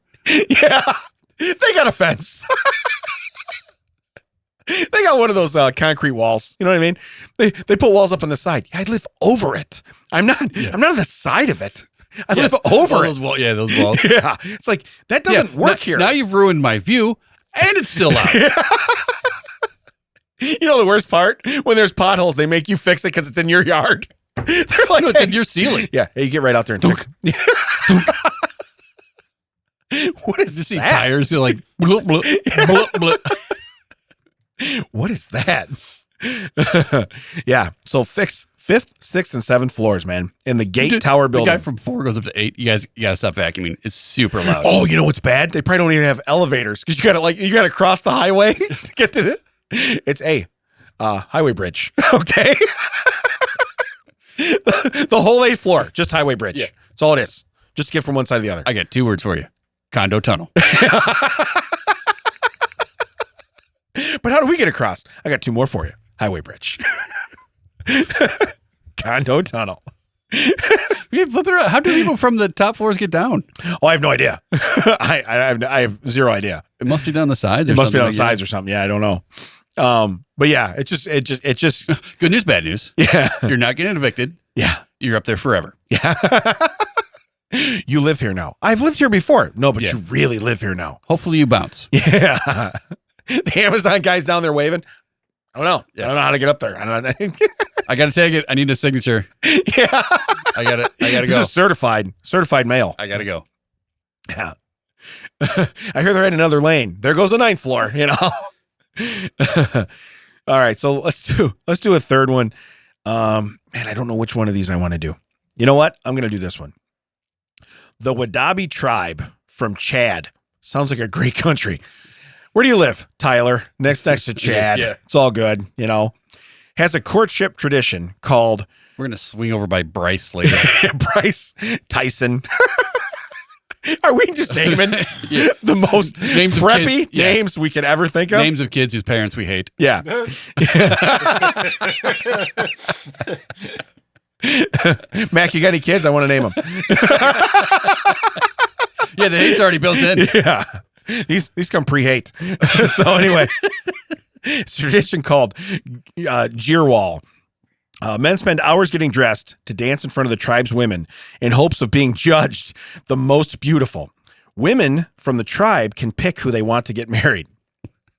Yeah. They got a fence. They got one of those concrete walls. You know what I mean? They put walls up on the side. I live over it. I'm not on the side of it. I live over those walls. Yeah, those walls. Yeah. It's like, that doesn't work here. Now you've ruined my view, and it's still out. You know the worst part? When there's potholes, they make you fix it because it's in your yard. They're like, no, it's in your ceiling. Yeah, hey, you get right out there and fix it. What is you see that? tires? You're like, bloop, bloop, bloop, bloop. What is that? Yeah, so fix 5th, 6th, and 7th floors, man, in the gate tower building. The guy from 4 goes up to 8. You gotta stop vacuuming. It's super loud. Oh, you know what's bad? They probably don't even have elevators because you gotta cross the highway to get to it. It's a highway bridge. Okay. The whole 8th floor, just highway bridge. Yeah. That's all it is. Just to get from one side to the other. I got 2 words for you. Condo tunnel. But how do we get across? I got 2 more for you. Highway bridge. Condo tunnel. You flip it around. How do people from the top floors get down? Oh, I have no idea. I have zero idea. It must be down the sides. It must be on the sides or something. Yeah, I don't know. But yeah, it just good news, bad news. Yeah. You're not getting evicted. Yeah. You're up there forever. Yeah. You live here now. I've lived here before. No, but Yeah. you really live here now. Hopefully you bounce. Yeah. The Amazon guy's down there waving. I don't know. Yeah. I don't know how to get up there. I don't know. I gotta take it. I need a signature. Yeah. I gotta This go. is certifight mail. I gotta go. Yeah. I hear they're in another lane. There goes the 9th floor, you know. All right, so let's do a third one. Man, I don't know which one of these I want to do. You know what? I'm going to do this one. The Wadabi tribe from Chad. Sounds like a great country. Where do you live, Tyler? Next to Chad. Yeah. It's all good, you know. Has a courtship tradition called We're gonna swing over by Bryce later. Bryce Tyson. Are we just naming the most Names of preppy kids, yeah. names we could ever think of? Names of kids whose parents we hate. Yeah. Mac, you got any kids? I want to name them. Yeah, the hate's already built in. Yeah. These come pre-hate. So anyway, it's a tradition called Jirwal. Men spend hours getting dressed to dance in front of the tribe's women in hopes of being judged the most beautiful. Women from the tribe can pick who they want to get married.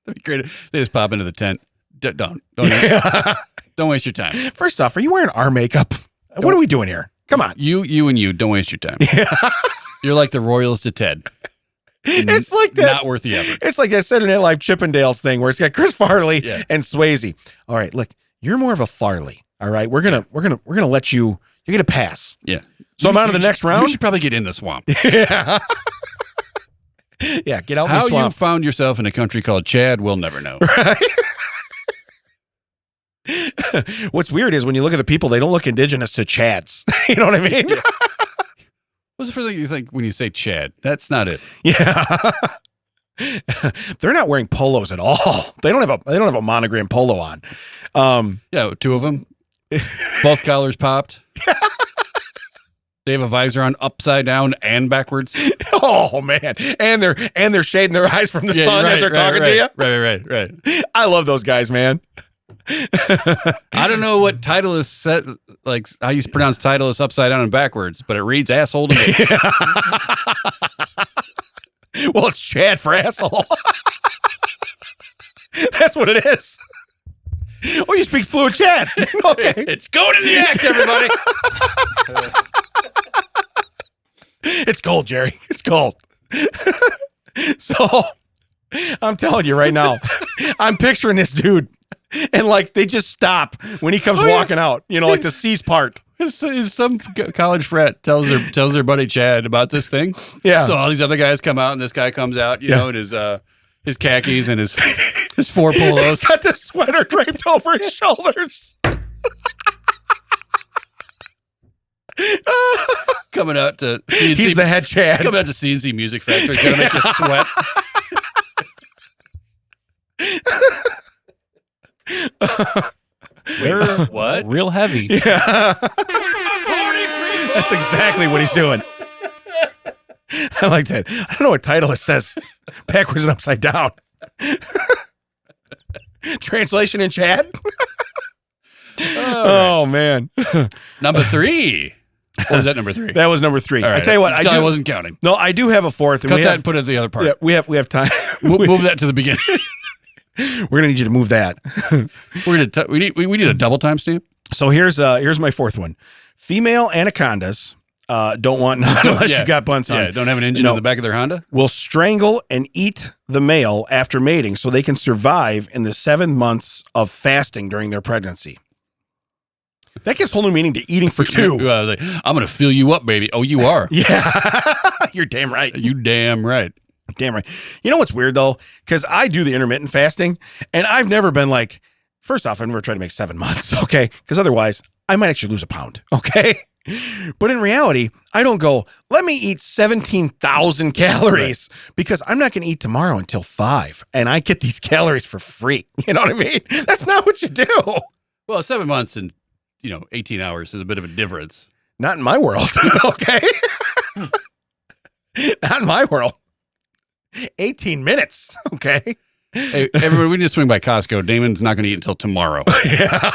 That'd be great. They just pop into the tent. Don't waste your time. First off, are you wearing our makeup? What are we doing here? Come on. You, don't waste your time. Yeah. You're like the Royals to Ted. It's like that. Not worth the effort. It's like that Saturday Night Live Chippendales thing where it's got Chris Farley and Swayze. All right, look, you're more of a Farley. All right, we're gonna let you. You're gonna pass. Yeah. So I'm out of the next round. You should probably get in the swamp. Yeah. Yeah. Get out. How in the swamp. you found yourself in a country called Chad, we'll never know. Right. What's weird is when you look at the people, they don't look indigenous to Chads. You know what I mean? Yeah. What's the first thing you think when you say Chad? That's not it. Yeah. They're not wearing polos at all. They don't have a monogram polo on. Yeah, 2 of them. Both collars popped. They have a visor on upside down and backwards. Oh man. And they're shading their eyes from the sun as they're talking to you. Right. I love those guys, man. I don't know what Titleist said, like how you pronounce Titleist upside down and backwards, but it reads asshole to me. Well, it's Chad for asshole. That's what it is. Oh, you speak fluent Chad. Okay. It's going in the act, everybody. It's cold, Jerry. It's cold. So I'm telling you right now, I'm picturing this dude. And like they just stop when he comes walking out, you know, like the C's part. Some college frat tells their buddy Chad about this thing. Yeah. So all these other guys come out, and this guy comes out, you know, in his khakis and his 4 polos. He's got the sweater draped over his shoulders. Coming out to CNC. He's the head Chad. Coming out to CNC Music Factory. Gonna make you sweat. They're what? Real heavy. Yeah. That's exactly what he's doing. I like that. I don't know what title it says. Backwards and upside down. Translation in Chad? Oh, man. Number 3. Or was that number 3? That was number 3. Right. I tell you what, I wasn't counting. No, I do have a 4th. Cut that and put it in the other part. Yeah, we have time. Move that to the beginning. We're gonna need you to move that. We need a double timestamp. So here's my 4th one. Female anacondas don't want none unless you got bunts on. Yeah, don't have an engine on the back of their Honda. Will strangle and eat the male after mating so they can survive in the 7 months of fasting during their pregnancy. That gives whole new meaning to eating for 2. I'm going to fill you up, baby. Oh, you are. Yeah. You're damn right. You damn right. Damn right. You know what's weird, though? Because I do the intermittent fasting, and I've never been like, first off, I've never tried to make 7 months, okay? Because otherwise, I might actually lose a pound, okay? But in reality, I don't go, let me eat 17,000 calories because I'm not going to eat tomorrow until 5, and I get these calories for free. You know what I mean? That's not what you do. Well, 7 months and 18 hours is a bit of a difference. Not in my world, okay? Not in my world. 18 minutes, okay? Hey, everybody, we need to swing by Costco. Damon's not going to eat until tomorrow. Yeah.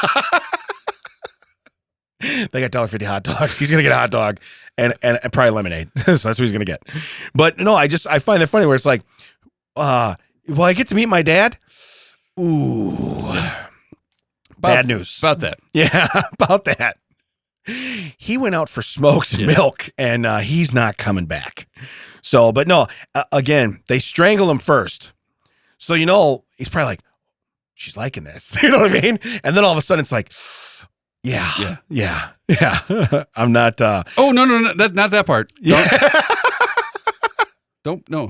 They got $1.50 hot dogs. He's going to get a hot dog and probably lemonade. So that's what he's going to get. But no, I find that funny where it's like, will I get to meet my dad? Ooh. Bad news. About that. Yeah, about that. He went out for smokes and milk, and he's not coming back. So, but no, again, they strangle him first. So, he's probably like, she's liking this. You know what I mean? And then all of a sudden it's like, yeah. I'm not. Oh, no. Not that part. Yeah. Don't. Yeah.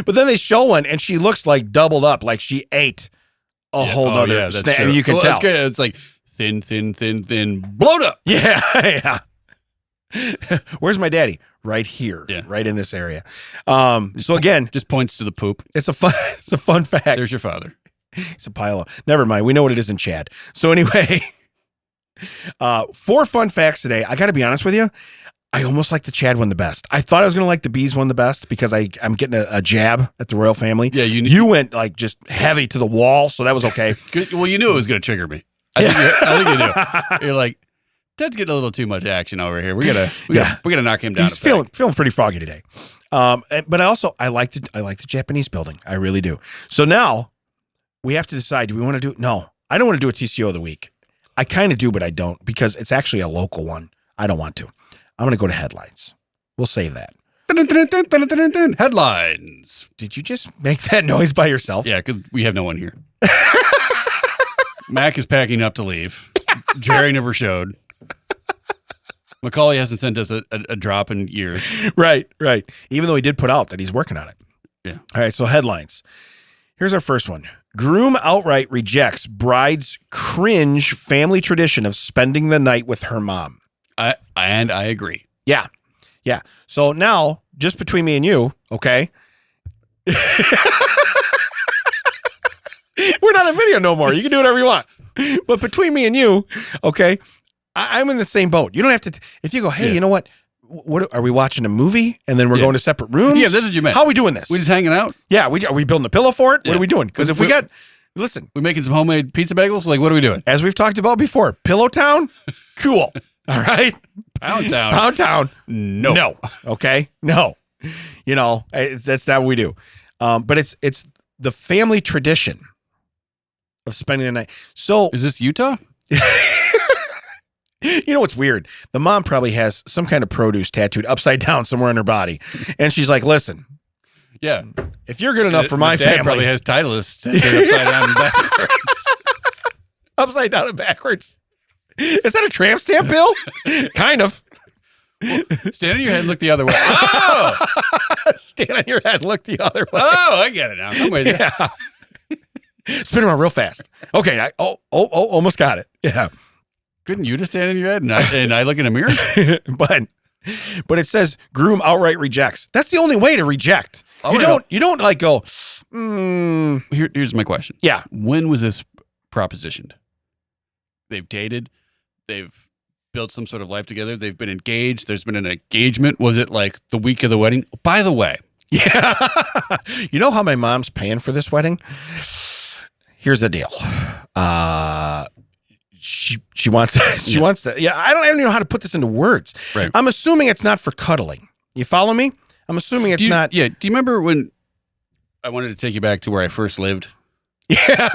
But then they show one, and she looks like doubled up, like she ate a whole nother snack. And you can tell. It's like thin, blowed up. Yeah. Where's my daddy? Right here. Yeah. Right in this area. So again, just points to the poop. It's a fun fact. There's your father. It's a pile of. Never mind. We know what it is in Chad. So anyway, 4 fun facts today. I got to be honest with you. I almost like the Chad one the best. I thought I was going to like the bees one the best because I'm getting a jab at the royal family. Yeah, you went like just heavy to the wall, so that was okay. Well, you knew it was going to trigger me. I think you knew. You're like, Ted's getting a little too much action over here. We gotta knock him down. He's feeling pretty froggy today. But I like the Japanese building. I really do. So now we have to decide. Do we want to do it? No, I don't want to do a TCO of the week. I kind of do, but I don't because it's actually a local one. I don't want to. I'm going to go to headlines. We'll save that. Headlines. Did you just make that noise by yourself? Yeah, because we have no one here. Mac is packing up to leave. Jerry never showed. Macaulay hasn't sent us a drop in years. Right. Even though he did put out that he's working on it. Yeah. All right, so headlines. Here's our first one. Groom outright rejects bride's cringe family tradition of spending the night with her mom. I agree. Yeah. So now, just between me and you, okay? We're not on video no more. You can do whatever you want. But between me and you, okay, I'm in the same boat. You don't have to. If you go, hey, you know what? What are we watching a movie and then we're going to separate rooms? Yeah, this is what you meant. How are we doing this? We just hanging out? Yeah, are we building a pillow for it? What are we doing? Because if we got, listen, we making some homemade pizza bagels. Like, what are we doing? As we've talked about before, Pillow Town, cool. All right, Pound Town, no. Okay, no. That's not what we do. But it's the family tradition of spending the night. So is this Utah? You know what's weird? The mom probably has some kind of produce tattooed upside down somewhere on her body. And she's like, listen. Yeah. If you're good enough for my dad family. Probably has Titleist tattooed upside down and backwards. Upside down and backwards. Is that a tramp stamp, Bill? Kind of. Well, stand on your head and look the other way. Oh! Stand on your head and look the other way. Oh, I get it now. I'm with you. Yeah. Spin around real fast. Okay. Almost got it. Yeah. Couldn't you just stand in your head and I look in a mirror? But it says groom outright rejects. That's the only way to reject. You don't like go. Here's my question. Yeah. When was this propositioned? They've dated. They've built some sort of life together. They've been engaged. There's been an engagement. Was it like the week of the wedding? By the way. Yeah. You know how my mom's paying for this wedding? Here's the deal. she wants to. Yeah, I don't even know how to put this into words. Right. I'm assuming it's not for cuddling. You follow me? I'm assuming it's not. Yeah. Do you remember when I wanted to take you back to where I first lived? Yeah.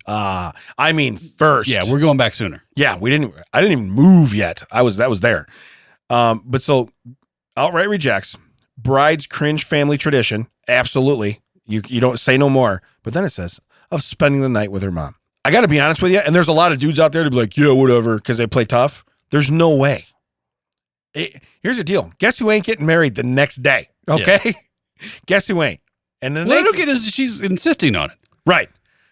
I mean, first. Yeah, we're going back sooner. Yeah, I didn't even move yet. That was there. But so outright rejects. Bride's cringe family tradition. Absolutely. You don't say no more. But then it says of spending the night with her mom. I got to be honest with you. And there's a lot of dudes out there to be like, yeah, whatever, because they play tough. There's no way. Here's the deal. Guess who ain't getting married the next day? Okay. Yeah. Guess who ain't? And then what I don't get is she's insisting on it. Right.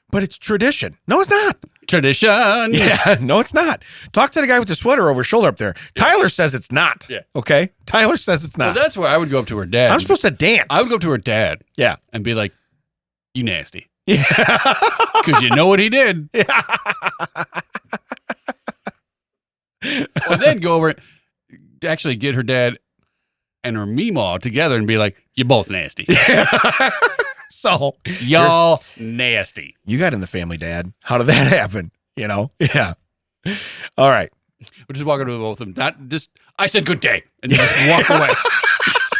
But it's tradition. No, it's not. Tradition. Yeah. No, it's not. Talk to the guy with the sweater over his shoulder up there. Yeah. Tyler says it's not. Yeah. Okay. Tyler says it's not. Well, that's where I would go up to her dad. I'm supposed to dance. I would go up to her dad. Yeah. And be like, you nasty. Yeah. Because you know what he did. Yeah. Well, then go over, actually get her dad and her meemaw together and be like, you're both nasty. Yeah. So y'all nasty. You got in the family, Dad. How did that happen? You know? Yeah. All right. We'll just walk over to both of them. Not just, I said good day. And just walk away.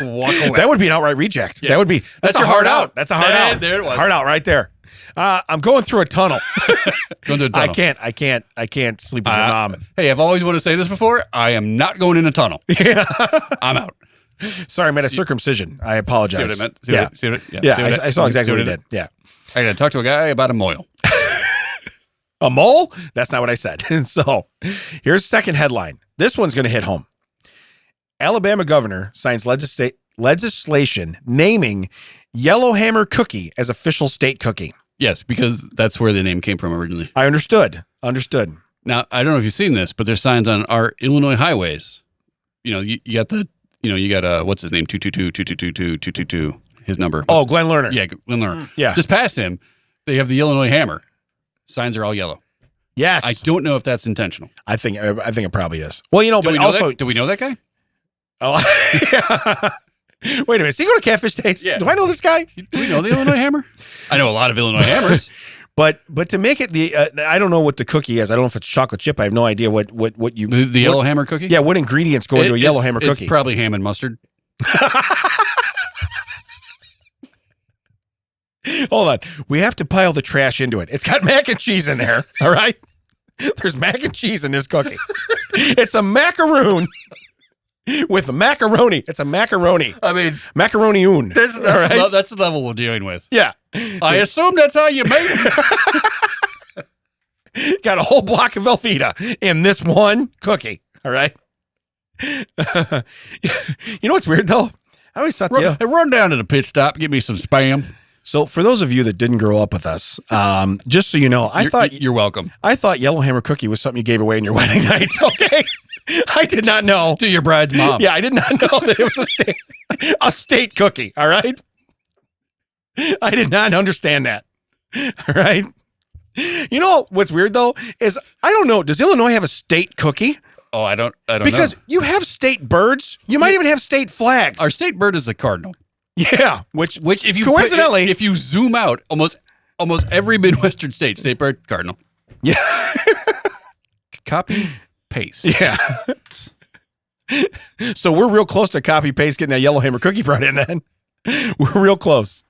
Walk away. That would be an outright reject. Yeah. That would be, that's a hard out. That's a hard out. There it was. Hard out right there. I'm going through a tunnel. Going through a tunnel. I can't sleep with your mom. Hey, I've always wanted to say this before. I am not going in a tunnel. Yeah. I'm out. Sorry, I made a circumcision. I apologize. See what I meant? I saw exactly what you did. Yeah. I got to talk to a guy about a mole. A mole? That's not what I said. So here's the second headline. This one's going to hit home. Alabama governor signs legislation naming Yellowhammer cookie as official state cookie. Yes, because that's where the name came from originally. I understood. Now, I don't know if you've seen this, but there's signs on our Illinois highways. You know, you got what's his name? 222, his number. Oh, Glenn Lerner. Yeah, Glenn Lerner. Yeah. Just past him, they have the Illinois hammer. Signs are all yellow. Yes. I don't know if that's intentional. I think it probably is. Well, do we know that guy? Oh, yeah. Wait a minute. Does he go to Catfish Days? Yeah. Do I know this guy? Do we know the Illinois hammer? I know a lot of Illinois hammers. But to make it I don't know what the cookie is. I don't know if it's chocolate chip. I have no idea what you the Yellowhammer cookie. Yeah, what ingredients go into a Yellowhammer cookie? It's probably ham and mustard. Hold on, we have to pile the trash into it. It's got mac and cheese in there. All right, there's mac and cheese in this cookie. It's a macaroon with a macaroni. It's a macaroni. I mean, macaroni-oon. That's the level we're dealing with. Yeah. I assume that's how you made it. Got a whole block of Velveeta in this one cookie. All right. You know what's weird though? I always thought run down to the pit stop, get me some Spam. So for those of you that didn't grow up with us, just so you know, you're welcome. I thought Yellowhammer cookie was something you gave away in your wedding night. Okay. I did not know. To your bride's mom. Yeah, I did not know that it was a state cookie. All right. I did not understand that. All right. You know what's weird though is I don't know. Does Illinois have a state cookie? Oh, I don't know. Because you have state birds. You might even have state flags. Our state bird is the cardinal. Yeah, which if you coincidentally, if you zoom out, almost every Midwestern state bird, cardinal. Yeah. Copy paste. Yeah. So we're real close to copy paste getting that Yellowhammer cookie brought in. Then we're real close.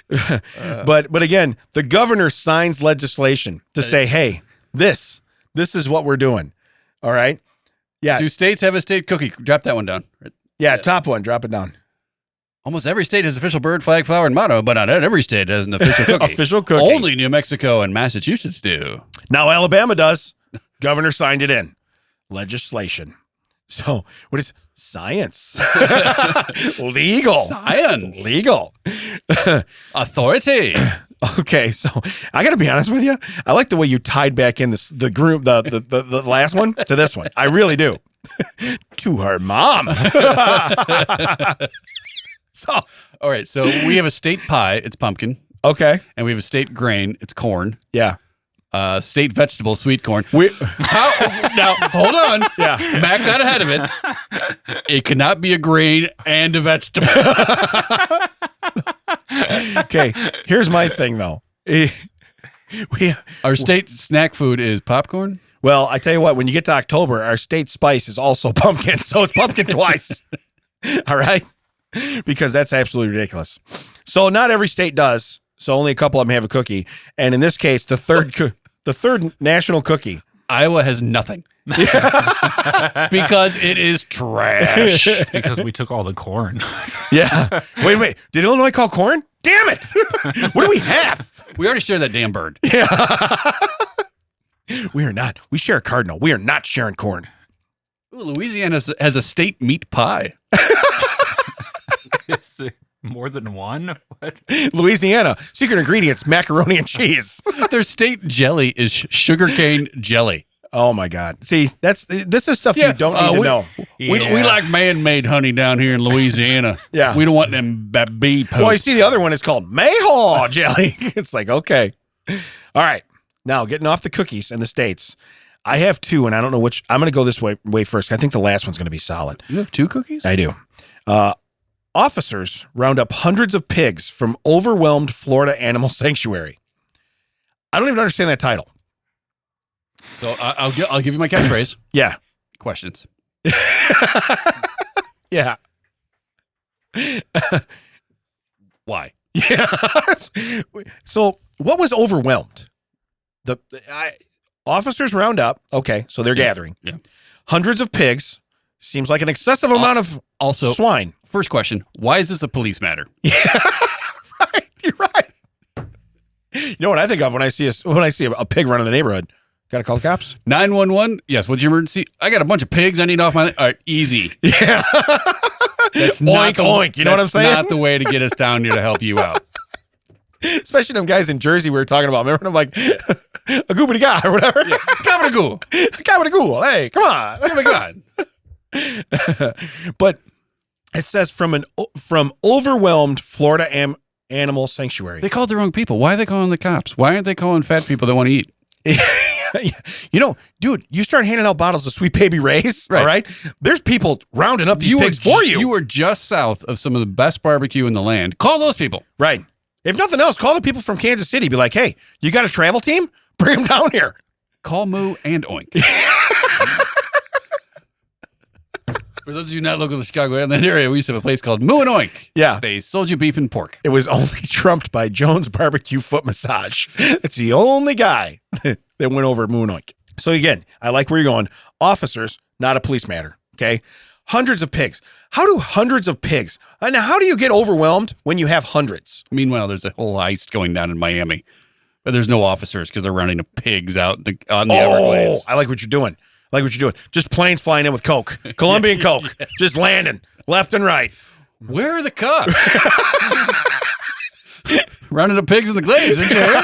But again, the governor signs legislation to say, hey, this is what we're doing. All right. Yeah. Do states have a state cookie? Drop that one down. Yeah. Top one. Drop it down. Almost every state has official bird, flag, flower, and motto, but not every state has an official cookie. Official cookie. Only New Mexico and Massachusetts do. Now Alabama does. Governor signed it in. Legislation. So what is science? Legal. Science. Legal. Authority. Okay, so I got to be honest with you. I like the way you tied back in the group, the last one to this one. I really do. To her mom. So, all right. So we have a state pie. It's pumpkin. Okay. And we have a state grain. It's corn. Yeah. State vegetable, sweet corn. Now, hold on. Yeah. Mac got ahead of it. It cannot be a grain and a vegetable. Okay. Here's my thing, though. Our state snack food is popcorn. Well, I tell you what, when you get to October, our state spice is also pumpkin. So it's pumpkin twice. All right? Because that's absolutely ridiculous. So not every state does. So only a couple of them have a cookie. And in this case, the third national cookie. Iowa has nothing. Because it is trash. It's because we took all the corn. Yeah. Wait. Did Illinois call corn? Damn it. What do we have? We already shared that damn bird. Yeah. We are not. We share a cardinal. We are not sharing corn. Ooh, Louisiana has a state meat pie. Is it more than one? What? Louisiana, secret ingredients, macaroni and cheese. Their state jelly is sugarcane jelly. Oh my God. See, this is stuff you don't need to know. We like man-made honey down here in Louisiana. Yeah. We don't want that bee poop. Well, you see the other one is called Mayhaw jelly. It's like, okay. All right. Now, getting off the cookies and the states, I have two, and I don't know which. I'm going to go this way first. I think the last one's going to be solid. You have two cookies? I do. Officers round up hundreds of pigs from overwhelmed Florida animal sanctuary. I don't even understand that title. So I'll give you my catchphrase. Yeah. Questions. Yeah. Why? Yeah. So what was overwhelmed? Officers round up. Okay, so they're gathering. Yeah. Hundreds of pigs. Seems like an excessive amount of swine. First question, why is this a police matter? Yeah. Right. You're right. You know what I think of when I see a pig running the neighborhood? Got to call the cops? 911. Yes, what's your emergency? I got a bunch of pigs I need off my... All right, easy. Yeah. That's oink. You know what I'm saying? That's not the way to get us down here to help you out. Especially them guys in Jersey we were talking about. Remember? I'm like, a goobity guy or whatever. Yeah. Gabba-da-goo. Gabba-da-goo. Hey, come on. Oh my God. But it says from overwhelmed Florida animal sanctuary. They called the wrong people. Why are they calling the cops? Why aren't they calling fat people that want to eat? You know, dude, you start handing out bottles of Sweet Baby Ray's, right. All right? There's people rounding up these pigs for you. You were just south of some of the best barbecue in the land. Call those people. Right. If nothing else, call the people from Kansas City. Be like, hey, you got a travel team? Bring them down here. Call Moo and Oink. For those of you not local to Chicago and that area, we used to have a place called Moo and Oink. Yeah. They sold you beef and pork. It was only trumped by Jones Barbecue Foot Massage. It's the only guy that went over Moo and Oink. So again, I like where you're going. Officers, not a police matter, okay? Hundreds of pigs. How do hundreds of pigs? And how do you get overwhelmed when you have hundreds? Meanwhile, there's a whole heist going down in Miami. But there's no officers because they're running the pigs out on the Everglades. I like what you're doing. Just planes flying in with Coke. Colombian Coke. Yeah. Just landing left and right. Where are the cops? Running the pigs in the glades, didn't you?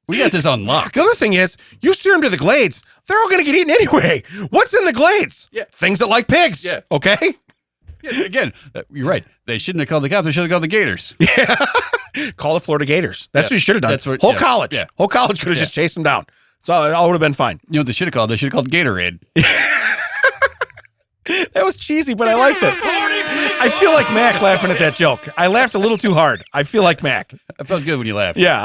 We got this on lock. The other thing is, you steer them to the glades, they're all going to get eaten anyway. What's in the glades? Yeah. Things that like pigs. Yeah. Okay? Yeah, again, you're right. They shouldn't have called the cops. They should have called the Gators. Yeah. Call the Florida Gators. That's what you should have done. Whole college could have just chased them down. So it all would have been fine. You know what they should have called? They should have called Gatorade. That was cheesy, but I liked it. I feel like Mac laughing at that joke. I laughed a little too hard. I feel like Mac. I felt good when you laughed. Yeah,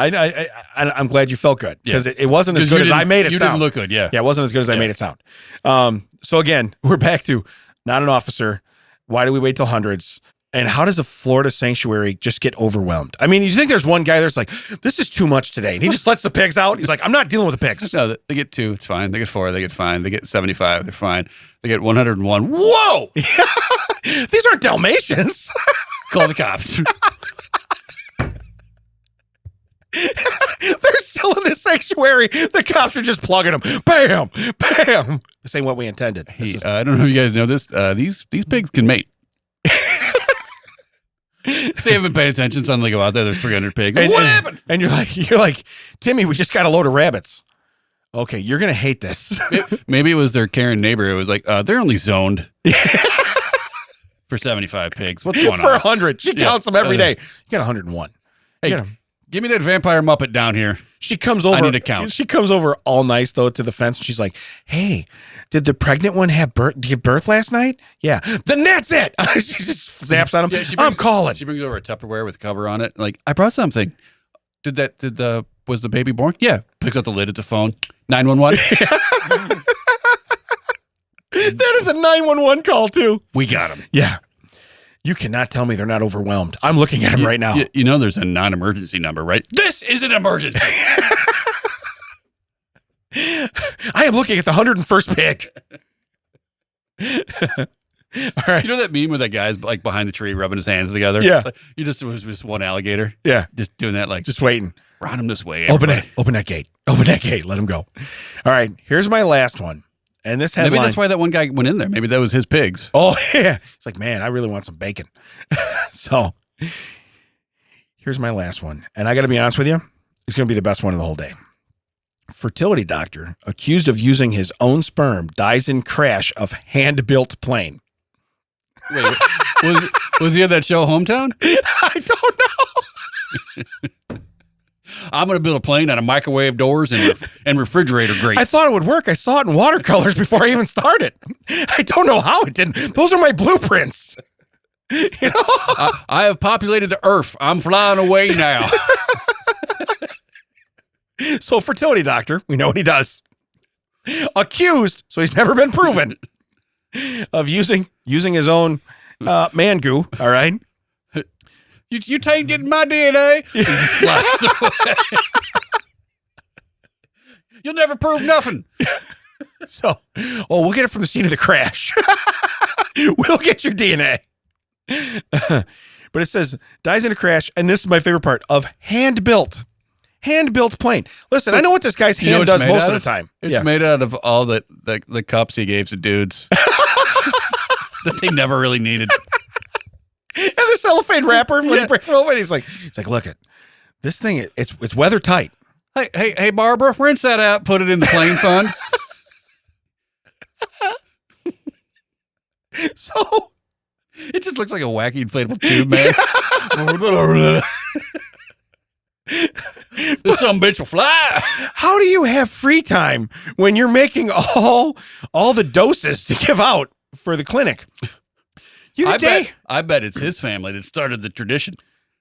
I'm glad you felt good because it wasn't as good as I made it sound. You didn't look good, yeah. Yeah, it wasn't as good as I made it sound. So again, we're back to not an officer. Why do we wait till hundreds? And how does a Florida sanctuary just get overwhelmed? I mean, you think there's one guy that's like, this is too much today. And he just lets the pigs out. He's like, I'm not dealing with the pigs. No, they get 2. It's fine. They get 4. They get fine. They get 75. They're fine. They get 101. Whoa! These aren't Dalmatians. Call the cops. They're still in the sanctuary. The cops are just plugging them. Bam! Bam! This ain't what we intended. Hey, I don't know if you guys know this. These pigs can mate. They haven't paid attention, suddenly go out there, there's 300 pigs. What happened? And you're like, Timmy, we just got a load of rabbits. Okay, you're going to hate this. Maybe it was their Karen neighbor. It was like, they're only zoned for 75 pigs. What's going on? For 100. She counts them every day. You got 101. Hey, give me that vampire Muppet down here. She comes over. I need to count. She comes over all nice, though, to the fence. And she's like, hey, did the pregnant one give birth last night? Yeah. Then that's it. She just snaps on him. I'm calling. She brings over a Tupperware with a cover on it. Like, I brought something. Did the was the baby born? Yeah. Picks up the lid. It's a phone. 911. That is a 911 call too. We got him. Yeah. You cannot tell me they're not overwhelmed. I'm looking at him right now. You know there's a non-emergency number, right? This is an emergency. I am looking at the 101st pick. All right. You know that meme where that guy's like behind the tree rubbing his hands together? Yeah. Like, you just was just one alligator. Yeah. Just doing that like Just waiting. run him this way. Open everybody. it. Open that gate. Open that gate. Let him go. All right. Here's my last one. And this headline. Maybe that's why that one guy went in there. Maybe that was his pigs. Oh, yeah. It's like, man, I really want some bacon. So here's my last one. And I got to be honest with you, it's going to be the best one of the whole day. Fertility doctor accused of using his own sperm dies in crash of hand-built plane. Wait, was he at that show Hometown? I don't know. I'm going to build a plane out of microwave doors and refrigerator grates. I thought it would work. I saw it in watercolors before I even started. I don't know how it didn't. Those are my blueprints. You know? I have populated the earth. I'm flying away now. So fertility doctor, we know what he does. Accused, so he's never been proven, of using his own man goo, all right? You tainted my DNA. He just flies away. You'll never prove nothing. So, we'll get it from the scene of the crash. We'll get your DNA. But it says, dies in a crash, and this is my favorite part, of hand-built plane. Listen, I know what this guy's hand does most of the time. It's made out of all the cups he gave to dudes that they never really needed. And the cellophane wrapper when he breaks open, he's like, look it, this thing, it's weather tight. Hey, Barbara, rinse that out, put it in the plane fund. So it just looks like a wacky inflatable tube, man. This some bitch will fly. How do you have free time when you're making all the doses to give out for the clinic? I bet it's his family that started the tradition.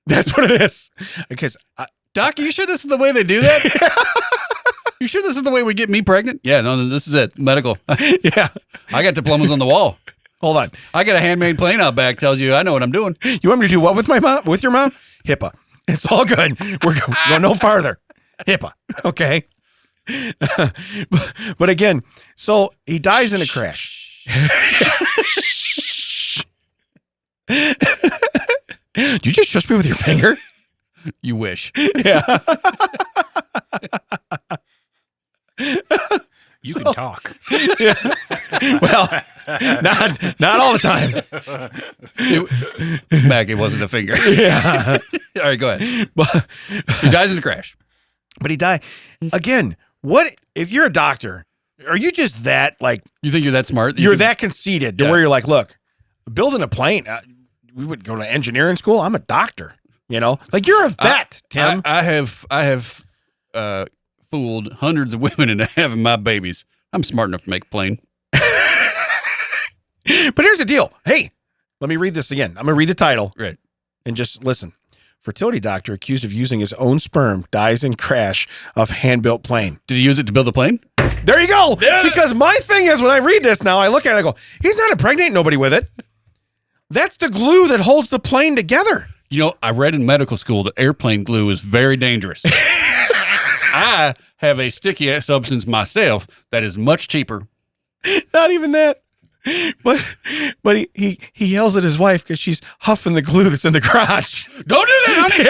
That's what it is. Because Doc, are you sure this is the way they do that? You sure this is the way we get me pregnant? Yeah, no, this is it. Medical. Yeah. I got diplomas on the wall. Hold on. I got a handmade plane out back. Tells you I know what I'm doing. You want me to do what with my mom? With your mom? HIPAA. It's all good. We're going no farther. HIPAA. Okay. But again, so he dies in a crash. Did you just shush me with your finger? You wish. Yeah. You can talk. Yeah. Well, not all the time. Mac, it wasn't a finger. Yeah. All right, go ahead. But He dies in a crash. But he died. Again, what if you're a doctor? Are you just that like You think you're that smart? you're that conceited to where you're like, look, building a plane, we would go to engineering school. I'm a doctor, you know, like you're a vet, Tim. I have fooled hundreds of women into having my babies. I'm smart enough to make a plane. But here's the deal. Hey, let me read this again. I'm going to read the title. Right. And just listen. Fertility doctor accused of using his own sperm dies in crash of hand-built plane. Did he use it to build a plane? There you go. Yeah. Because my thing is when I read this now, I look at it, I go, he's not impregnating nobody with it. That's the glue that holds the plane together. You know, I read in medical school that airplane glue is very dangerous. I have a sticky substance myself that is much cheaper. Not even that. But he yells at his wife because she's huffing the glue that's in the garage. Don't do that, honey.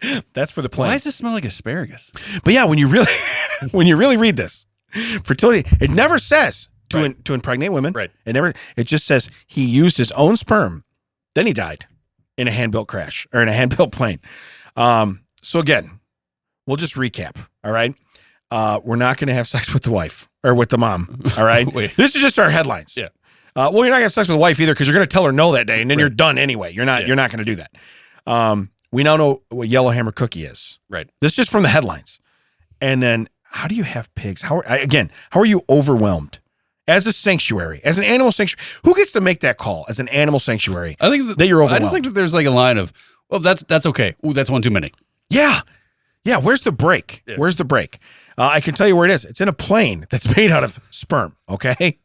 Yeah. That's for the plane. Why does it smell like asparagus? But yeah, when you really read this, fertility, it never says to impregnate women. Right. It just says he used his own sperm. Then he died in a hand-built crash or in a hand-built plane. So again, we'll just recap. All right. We're not going to have sex with the wife or with the mom. All right. Wait. This is just our headlines. Yeah. Well, you're not going to have sex with the wife either because you're going to tell her no that day and then you're done anyway. You're not going to do that. We now know what yellowhammer cookie is. Right. This is just from the headlines. And then how do you have pigs? How are you overwhelmed as a sanctuary, as an animal sanctuary? Who gets to make that call as an animal sanctuary? I think that you're overwhelmed. I just think that there's like a line of, well, that's okay. Ooh, that's one too many. Yeah. Yeah, where's the break? Yeah. Where's the break? I can tell you where it is. It's in a plane that's made out of sperm, okay?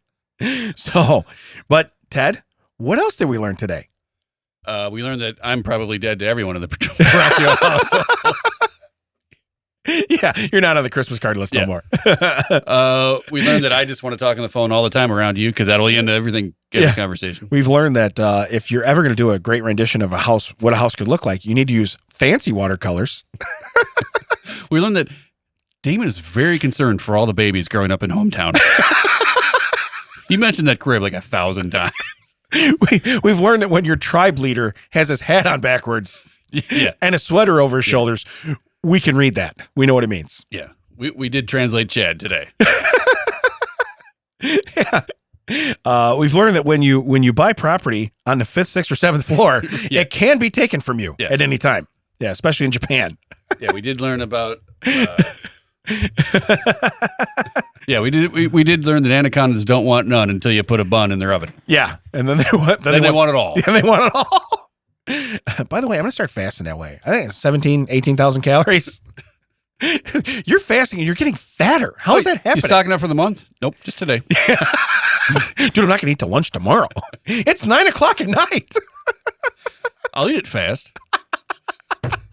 So, but Ted, what else did we learn today? We learned that I'm probably dead to everyone in the parochial household. Yeah, you're not on the Christmas card list no more. We learned that I just want to talk on the phone all the time around you because that'll end everything. Get the conversation. We've learned that if you're ever going to do a great rendition of a house, what a house could look like, you need to use fancy watercolors. We learned that Damon is very concerned for all the babies growing up in hometown. You mentioned that crib like 1,000 times. We've learned that when your tribe leader has his hat on backwards and a sweater over his shoulders, we can read that. We know what it means. Yeah. We did translate Chad today. We've learned that when you buy property on the 5th, 6th, or 7th floor, it can be taken from you at any time. Yeah, especially in Japan. Yeah, we did learn about. We did learn that anacondas don't want none until you put a bun in their oven. Yeah, and then they want it all. Yeah, they want it all. By the way, I'm going to start fasting that way. I think it's 18,000 calories. You're fasting and you're getting fatter. How is that happening? You stocking up for the month? Nope, just today. Dude, I'm not going to eat till lunch tomorrow. It's 9:00 at night. I'll eat it fast.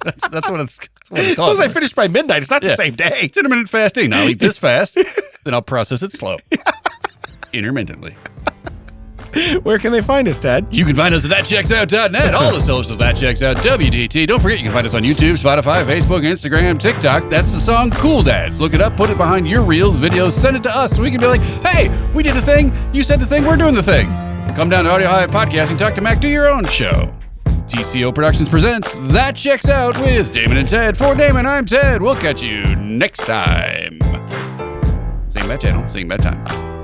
That's what it's called. As soon as I finish by midnight, it's not the same day. It's intermittent fasting. I'll eat this fast, then I'll process it slow. Intermittently. Where can they find us, Ted? You can find us at thatchecksout.net. All the socials of That Checks Out WDT. Don't forget, you can find us on YouTube, Spotify, Facebook, Instagram, TikTok. That's the song Cool Dads. Look it up, put it behind your reels, videos, send it to us so we can be like, hey, we did a thing, you said the thing, we're doing the thing. Come down to Audio Hive Podcasting, talk to Mac, do your own show. TCO Productions presents That Checks Out with Damon and Ted. For Damon, I'm Ted. We'll catch you next time. Same bad channel, same bad time.